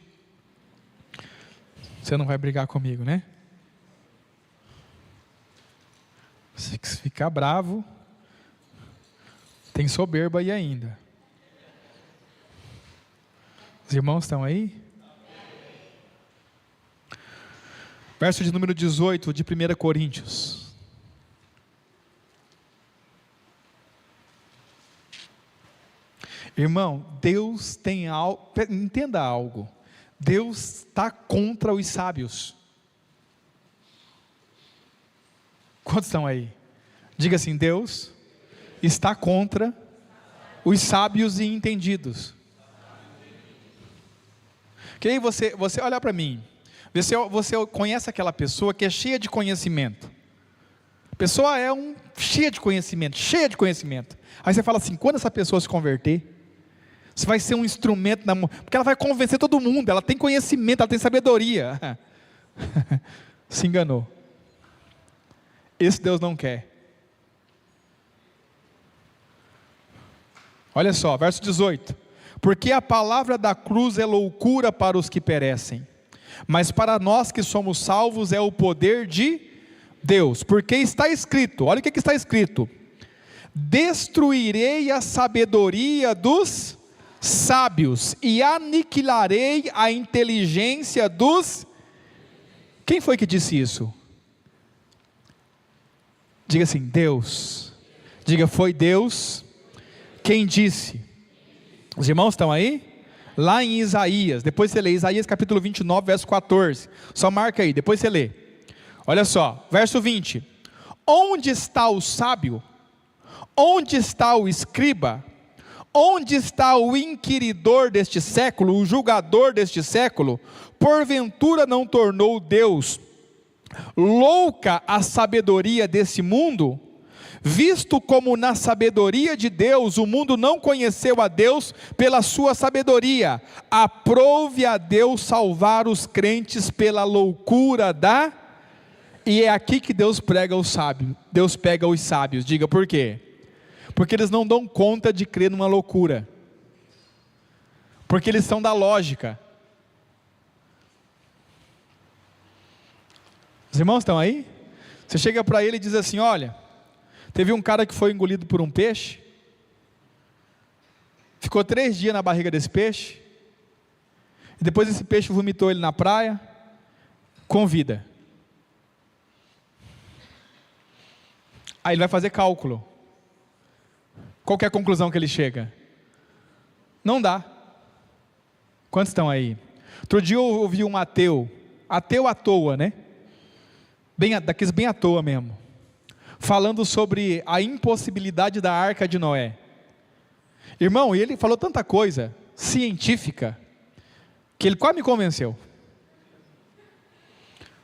você não vai brigar comigo, né? Se ficar bravo, tem soberba aí ainda. Os irmãos estão aí? Verso de número 18 de 1 Coríntios. Irmão, Deus tem algo, entenda algo, Deus está contra os sábios. Quantos estão aí? Diga assim, Deus está contra os sábios e entendidos. Que aí você olha para mim, você conhece aquela pessoa que é cheia de conhecimento. A pessoa é cheia de conhecimento. Aí você fala assim, quando essa pessoa se converter, você vai ser um instrumento na mão, porque ela vai convencer todo mundo, ela tem conhecimento, ela tem sabedoria. Se enganou. Esse Deus não quer. Olha só, verso 18. Porque a palavra da cruz é loucura para os que perecem, mas para nós que somos salvos é o poder de Deus. Porque está escrito, olha o que está escrito: destruirei a sabedoria dos sábios e aniquilarei a inteligência dos... Quem foi que disse isso? Diga assim, Deus. Diga, foi Deus quem disse. Os irmãos estão aí? Lá em Isaías, depois você lê, Isaías capítulo 29, verso 14, só marca aí, depois você lê. Olha só, verso 20, onde está o sábio? Onde está o escriba? Onde está o inquiridor deste século, o julgador deste século? Porventura não tornou Deus louca a sabedoria desse mundo? Visto como na sabedoria de Deus o mundo não conheceu a Deus pela sua sabedoria, aprove a Deus salvar os crentes pela loucura da... E é aqui que Deus prega os sábios. Deus pega os sábios. Diga por quê? Porque eles não dão conta de crer numa loucura. Porque eles são da lógica. Os irmãos estão aí? Você chega para ele e diz assim: olha, teve um cara que foi engolido por um peixe, ficou 3 dias na barriga desse peixe, e depois esse peixe vomitou ele na praia, com vida. Aí ele vai fazer cálculo. Qual que é a conclusão que ele chega? Não dá. Quantos estão aí? Outro dia eu ouvi um ateu à toa, né? Daqueles bem à toa mesmo, falando sobre a impossibilidade da arca de Noé. Irmão, e ele falou tanta coisa científica, que ele quase me convenceu.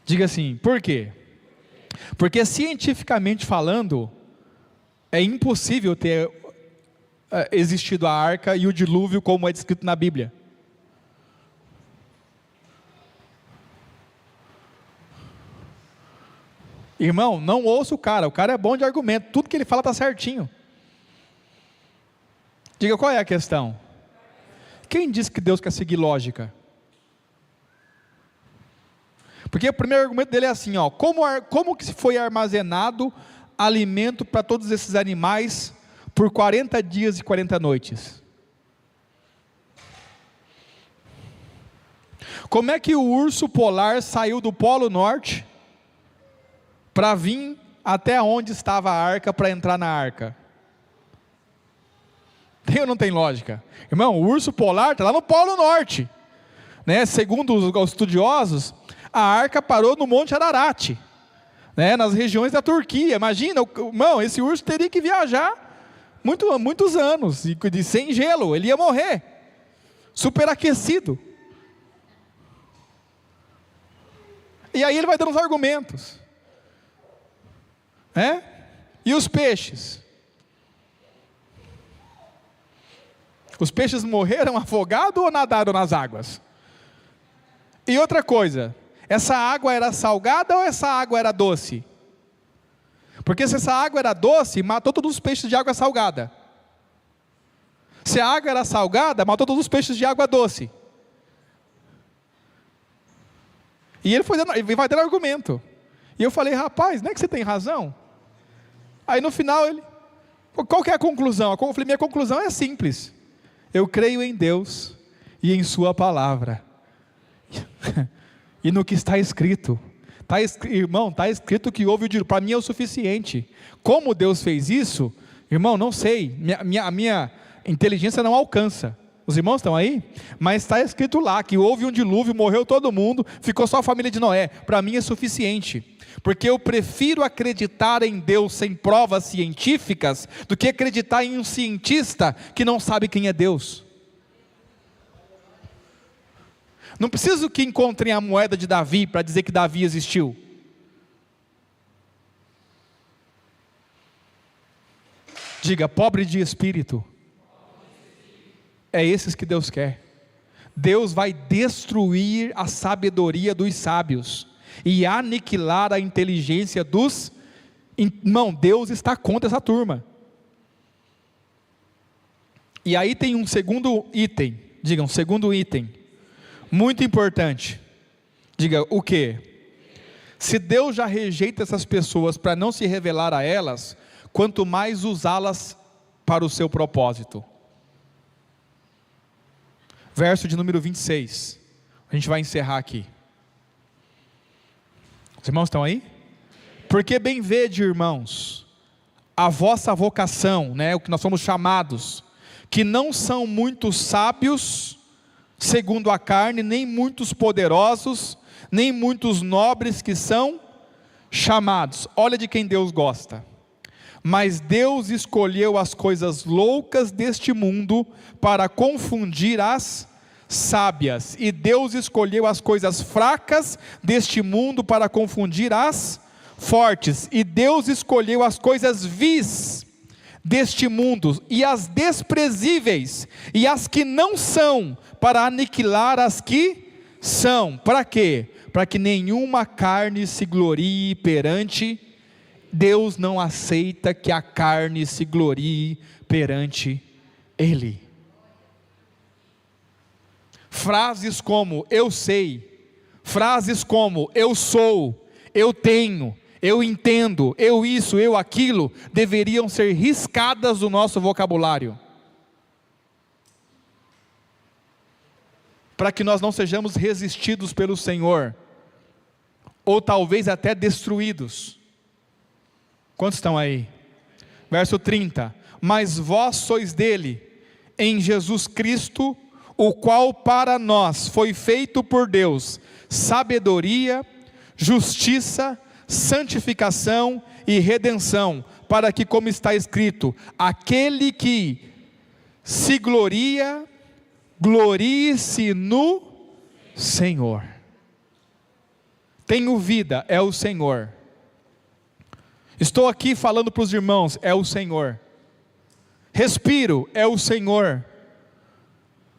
Diga assim, por quê? Porque cientificamente falando, é impossível ter existido a arca e o dilúvio como é descrito na Bíblia. Irmão, não ouça o cara é bom de argumento, tudo que ele fala está certinho. Diga, qual é a questão? Quem disse que Deus quer seguir lógica? Porque o primeiro argumento dele é assim, ó, como que foi armazenado alimento para todos esses animais por 40 dias e 40 noites? Como é que o urso polar saiu do Polo Norte para vir até onde estava a arca, para entrar na arca? Tem ou não tem lógica? Irmão, o urso polar está lá no Polo Norte, né? Segundo os estudiosos, a arca parou no Monte Ararat, né? Nas regiões da Turquia. Imagina, irmão, esse urso teria que viajar muitos anos, e sem gelo, ele ia morrer, superaquecido. E aí ele vai dando os argumentos. E os peixes? Os peixes morreram afogados ou nadaram nas águas? E outra coisa, essa água era salgada ou essa água era doce? Porque se essa água era doce, matou todos os peixes de água salgada. Se a água era salgada, matou todos os peixes de água doce. E ele vai dando argumento. E eu falei, rapaz, não é que você tem razão? Aí no final qual que é a conclusão? Eu falei, minha conclusão é simples. Eu creio em Deus e em sua palavra. E no que está escrito. Irmão, está escrito que houve o dilúvio. Para mim é o suficiente. Como Deus fez isso? Irmão, não sei. A minha inteligência não alcança. Os irmãos estão aí? Mas está escrito lá que houve um dilúvio, morreu todo mundo, ficou só a família de Noé. Para mim é suficiente. Porque eu prefiro acreditar em Deus sem provas científicas do que acreditar em um cientista que não sabe quem é Deus. Não preciso que encontrem a moeda de Davi para dizer que Davi existiu. Diga, pobre de espírito. É esses que Deus quer. Deus vai destruir a sabedoria dos sábios e aniquilar a inteligência dos... Irmão, Deus está contra essa turma. E aí tem um segundo item. Diga, um segundo item muito importante. Diga, o quê? Se Deus já rejeita essas pessoas para não se revelar a elas, quanto mais usá-las para o seu propósito. Verso de número 26. A gente vai encerrar aqui. Os irmãos estão aí? Porque bem vede, irmãos, a vossa vocação, né, o que nós somos chamados, que não são muitos sábios, segundo a carne, nem muitos poderosos, nem muitos nobres que são chamados. Olha de quem Deus gosta. Mas Deus escolheu as coisas loucas deste mundo para confundir as sábias, e Deus escolheu as coisas fracas deste mundo para confundir as fortes, e Deus escolheu as coisas vis deste mundo e as desprezíveis e as que não são, para aniquilar as que são. Para quê? Para que nenhuma carne se glorie perante Deus. Não aceita que a carne se glorie perante Ele. Frases como eu sei, frases como eu sou, eu tenho, eu entendo, eu isso, eu aquilo, deveriam ser riscadas do nosso vocabulário, para que nós não sejamos resistidos pelo Senhor, ou talvez até destruídos. Quantos estão aí? Verso 30, mas vós sois dele, em Jesus Cristo, o qual para nós foi feito por Deus, sabedoria, justiça, santificação e redenção, para que, como está escrito, aquele que se gloria, glorie-se no Senhor. Tenho vida, é o Senhor. Estou aqui falando para os irmãos, é o Senhor. Respiro, é o Senhor.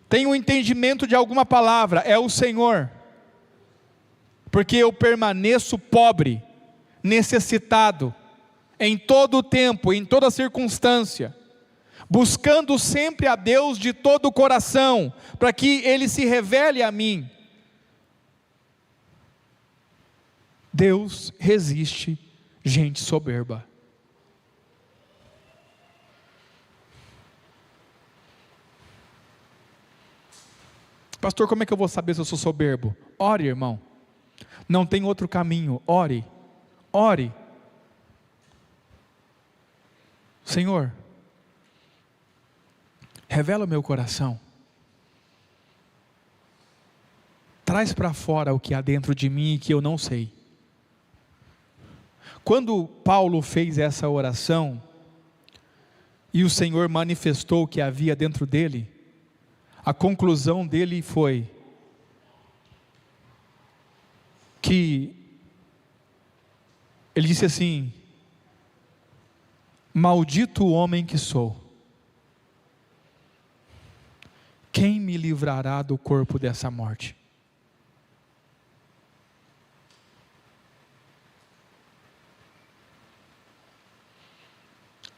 Tenho entendimento de alguma palavra, é o Senhor. Porque eu permaneço pobre, necessitado, em todo o tempo, em toda circunstância, buscando sempre a Deus de todo o coração, para que Ele se revele a mim. Deus resiste gente soberba. Pastor, como é que eu vou saber se eu sou soberbo? Ore, irmão. Não tem outro caminho. Ore. Ore. Senhor, revela o meu coração. Traz para fora o que há dentro de mim e que eu não sei. Quando Paulo fez essa oração, e o Senhor manifestou o que havia dentro dele, a conclusão dele foi que ele disse assim: maldito o homem que sou, quem me livrará do corpo dessa morte?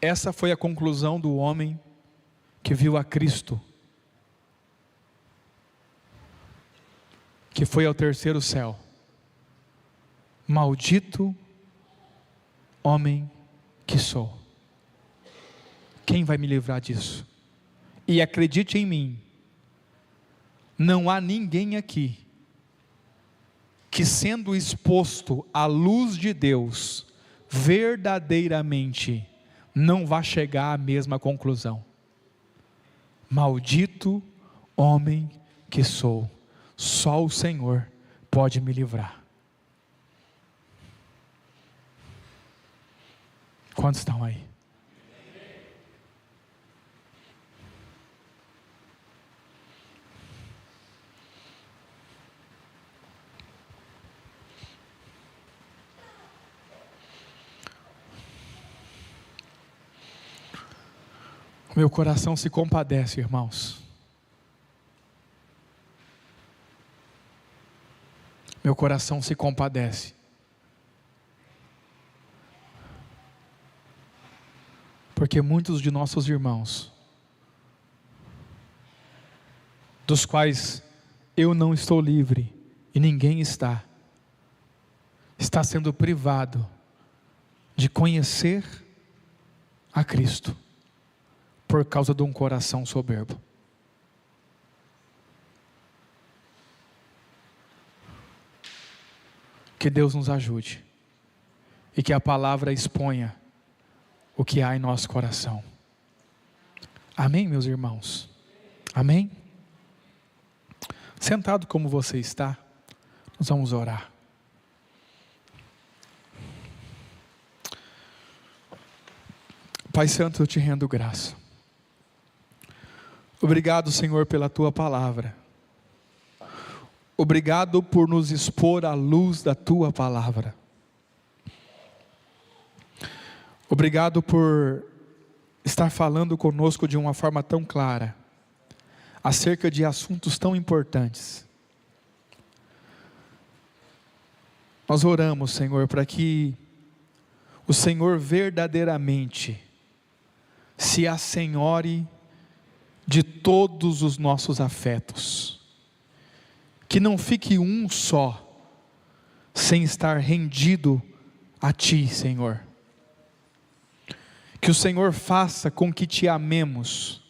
Essa foi a conclusão do homem que viu a Cristo, que foi ao terceiro céu. Maldito homem que sou, quem vai me livrar disso? E acredite em mim, não há ninguém aqui que, sendo exposto à luz de Deus, verdadeiramente não vai chegar à mesma conclusão. Maldito homem que sou, só o Senhor pode me livrar. Quantos estão aí? Meu coração se compadece, irmãos. Meu coração se compadece. Porque muitos de nossos irmãos, dos quais eu não estou livre e ninguém está sendo privado de conhecer a Cristo, por causa de um coração soberbo. Que Deus nos ajude, e que a palavra exponha o que há em nosso coração. Amém, meus irmãos? Amém? Sentado como você está, nós vamos orar. Pai Santo, eu te rendo graça. Obrigado, Senhor, pela tua palavra. Obrigado por nos expor à luz da tua palavra. Obrigado por estar falando conosco de uma forma tão clara, acerca de assuntos tão importantes. Nós oramos, Senhor, para que o Senhor verdadeiramente se assenhore de todos os nossos afetos, que não fique um só, sem estar rendido a Ti, Senhor. Que o Senhor faça com que Te amemos,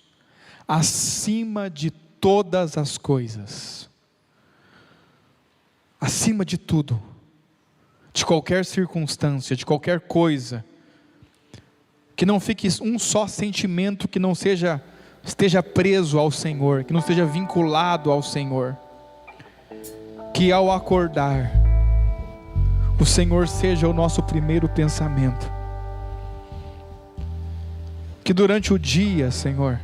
acima de todas as coisas, acima de tudo, de qualquer circunstância, de qualquer coisa, que não fique um só sentimento que não esteja preso ao Senhor, que não esteja vinculado ao Senhor, que ao acordar, o Senhor seja o nosso primeiro pensamento, que durante o dia, Senhor,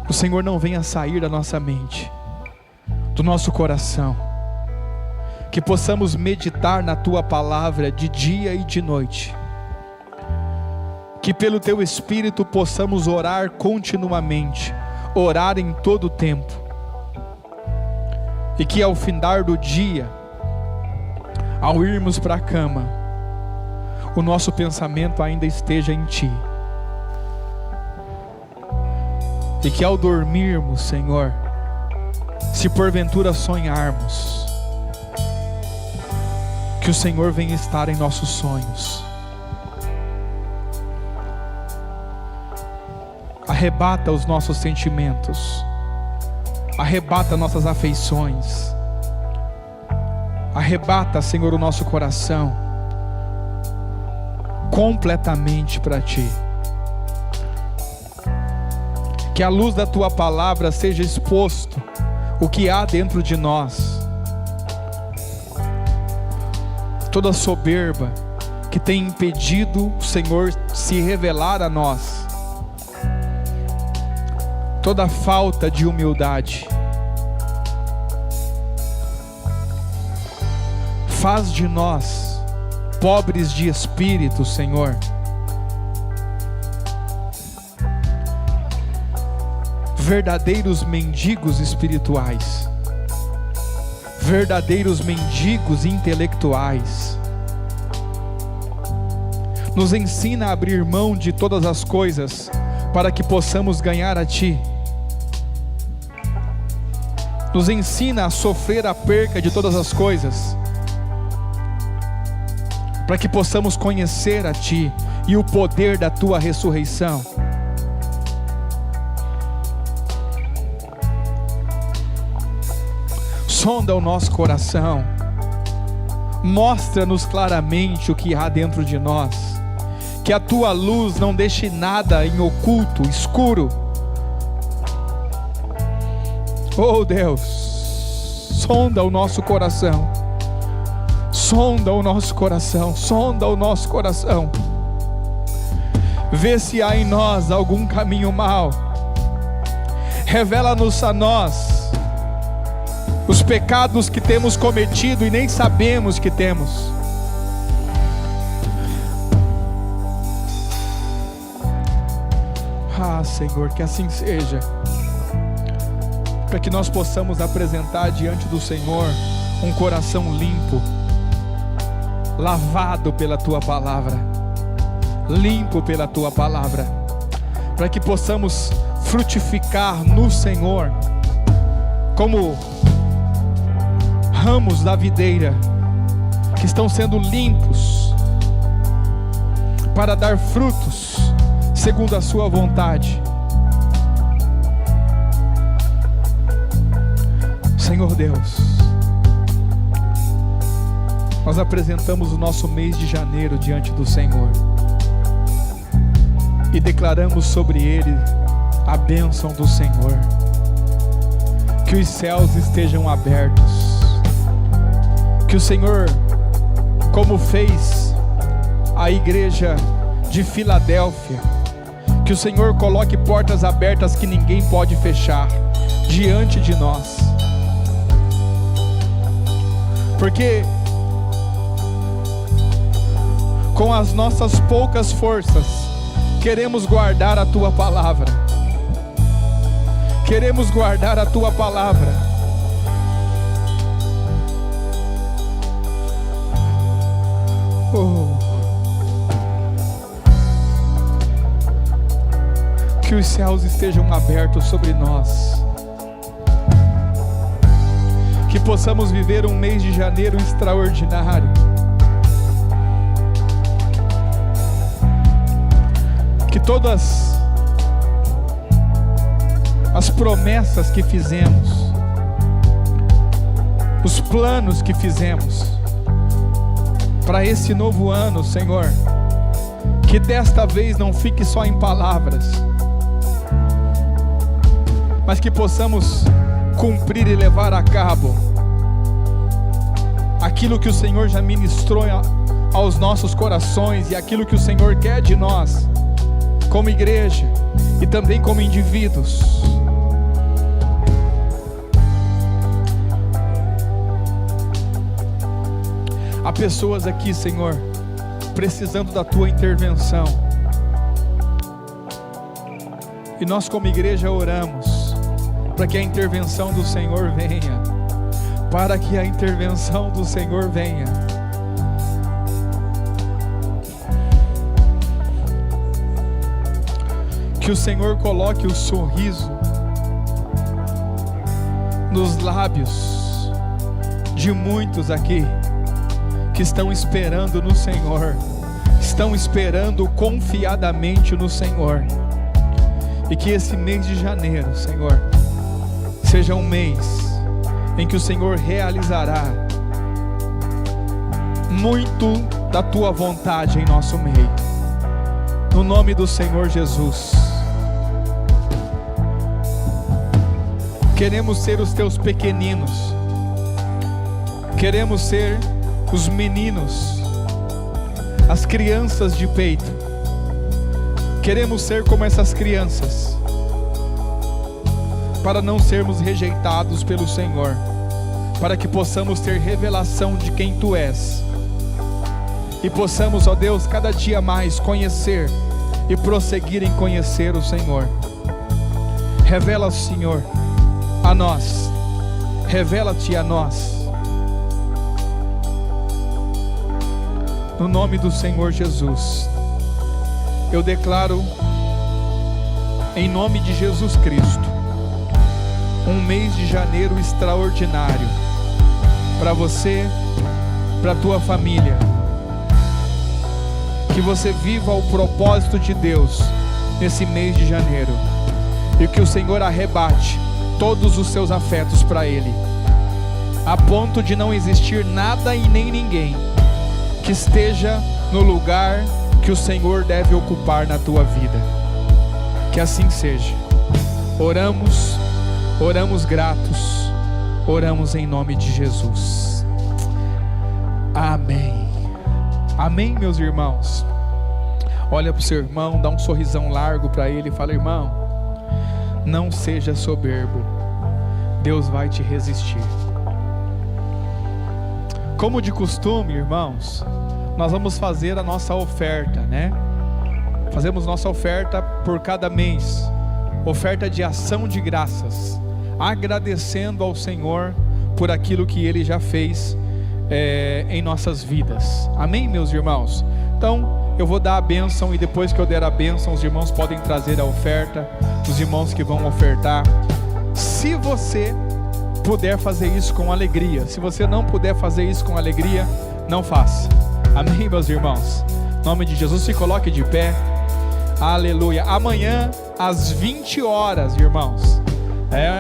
o Senhor não venha sair da nossa mente, do nosso coração, que possamos meditar na Tua palavra de dia e de noite, que pelo Teu Espírito possamos orar continuamente, orar em todo o tempo, e que ao findar do dia, ao irmos para a cama, o nosso pensamento ainda esteja em Ti, e que ao dormirmos, Senhor, se porventura sonharmos, que o Senhor venha estar em nossos sonhos. Arrebata os nossos sentimentos, arrebata nossas afeições, arrebata, Senhor, o nosso coração completamente para Ti. Que a luz da Tua palavra seja exposto o que há dentro de nós, toda soberba que tem impedido o Senhor se revelar a nós, toda falta de humildade. Faz de nós pobres de espírito, Senhor, verdadeiros mendigos espirituais, verdadeiros mendigos intelectuais. Nos ensina a abrir mão de todas as coisas, para que possamos ganhar a Ti. Nos ensina a sofrer a perca de todas as coisas, para que possamos conhecer a Ti e o poder da Tua ressurreição. Sonda o nosso coração, mostra-nos claramente o que há dentro de nós, que a Tua luz não deixe nada em oculto, escuro. Oh Deus, sonda o nosso coração, sonda o nosso coração, sonda o nosso coração, vê se há em nós algum caminho mau, revela-nos a nós os pecados que temos cometido e nem sabemos que temos. Ah, Senhor, que assim seja, para que nós possamos apresentar diante do Senhor um coração limpo, lavado pela Tua palavra, limpo pela Tua palavra, para que possamos frutificar no Senhor, como ramos da videira, que estão sendo limpos, para dar frutos, segundo a Sua vontade. Senhor Deus, nós apresentamos o nosso mês de janeiro diante do Senhor, e declaramos sobre ele a bênção do Senhor, que os céus estejam abertos, que o Senhor, como fez a igreja de Filadélfia. Que o Senhor coloque portas abertas que ninguém pode fechar diante de nós. Porque com as nossas poucas forças queremos guardar a Tua palavra. Queremos guardar a Tua palavra. Que os céus estejam abertos sobre nós. Que possamos viver um mês de janeiro extraordinário. Que todas as promessas que fizemos, os planos que fizemos para esse novo ano, Senhor, que desta vez não fique só em palavras, mas que possamos cumprir e levar a cabo aquilo que o Senhor já ministrou aos nossos corações e aquilo que o Senhor quer de nós, como igreja e também como indivíduos. Há pessoas aqui, Senhor, precisando da Tua intervenção, e nós como igreja oramos para que a intervenção do Senhor venha, para que a intervenção do Senhor venha. Que o Senhor coloque o sorriso nos lábios de muitos aqui que estão esperando no Senhor, estão esperando confiadamente no Senhor, e que esse mês de janeiro, Senhor, seja um mês em que o Senhor realizará muito da Tua vontade em nosso meio, no nome do Senhor Jesus. Queremos ser os Teus pequeninos, queremos ser os meninos, as crianças de peito. Queremos ser como essas crianças, para não sermos rejeitados pelo Senhor, para que possamos ter revelação de quem Tu és, e possamos, ó Deus, cada dia mais conhecer e prosseguir em conhecer o Senhor. Revela, Senhor, a nós, revela-te a nós, no nome do Senhor Jesus. Eu declaro, em nome de Jesus Cristo, um mês de janeiro extraordinário para você, para a tua família. Que você viva o propósito de Deus nesse mês de janeiro, e que o Senhor arrebate todos os seus afetos para Ele, a ponto de não existir nada e nem ninguém que esteja no lugar que o Senhor deve ocupar na tua vida. Que assim seja. Oramos gratos, oramos em nome de Jesus. Amém. Amém, meus irmãos. Olha para o seu irmão, dá um sorrisão largo para ele e fala: irmão, não seja soberbo, Deus vai te resistir. Como de costume, irmãos, nós vamos fazer a nossa oferta, né? Fazemos nossa oferta por cada mês, oferta de ação de graças, agradecendo ao Senhor por aquilo que Ele já fez em nossas vidas. Amém, meus irmãos? Então, eu vou dar a bênção, e depois que eu der a bênção, os irmãos podem trazer a oferta, os irmãos que vão ofertar. Se você puder fazer isso com alegria, se você não puder fazer isso com alegria, não faça. Amém, meus irmãos? Em nome de Jesus, se coloque de pé. Aleluia. Amanhã às 20 horas, irmãos.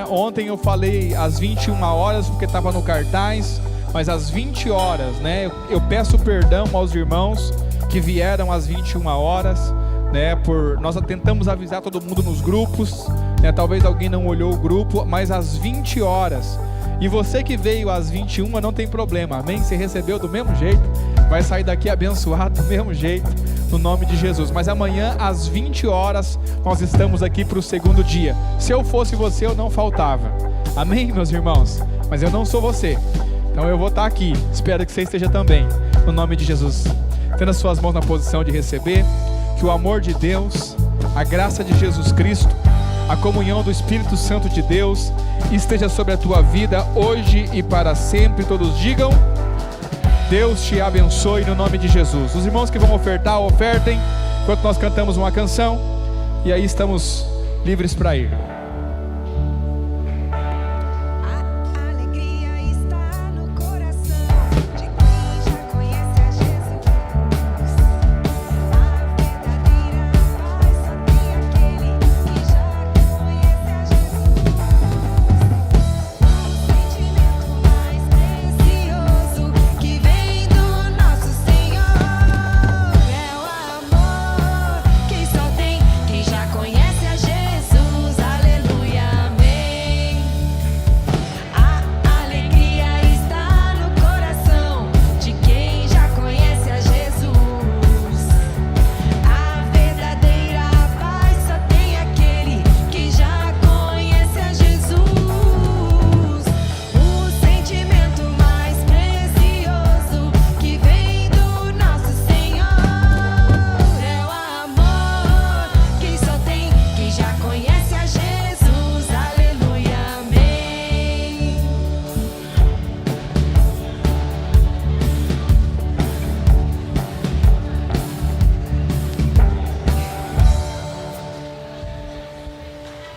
Ontem eu falei às 21 horas porque estava no cartaz, mas às 20 horas, né? Eu peço perdão aos irmãos que vieram às 21 horas, né? Nós tentamos avisar todo mundo nos grupos, né? Talvez alguém não olhou o grupo, mas às 20 horas. E você que veio às 21 não tem problema, amém? Você recebeu do mesmo jeito, vai sair daqui abençoado do mesmo jeito, no nome de Jesus. Mas amanhã às 20 horas nós estamos aqui para o segundo dia. Se eu fosse você, eu não faltava. Amém, meus irmãos? Mas eu não sou você, então eu vou estar aqui. Espero que você esteja também, no nome de Jesus. Tendo as suas mãos na posição de receber, que o amor de Deus, a graça de Jesus Cristo, a comunhão do Espírito Santo de Deus esteja sobre a tua vida hoje e para sempre. Todos digam: Deus te abençoe no nome de Jesus. Os irmãos que vão ofertar, ofertem, enquanto nós cantamos uma canção, e aí estamos livres para ir.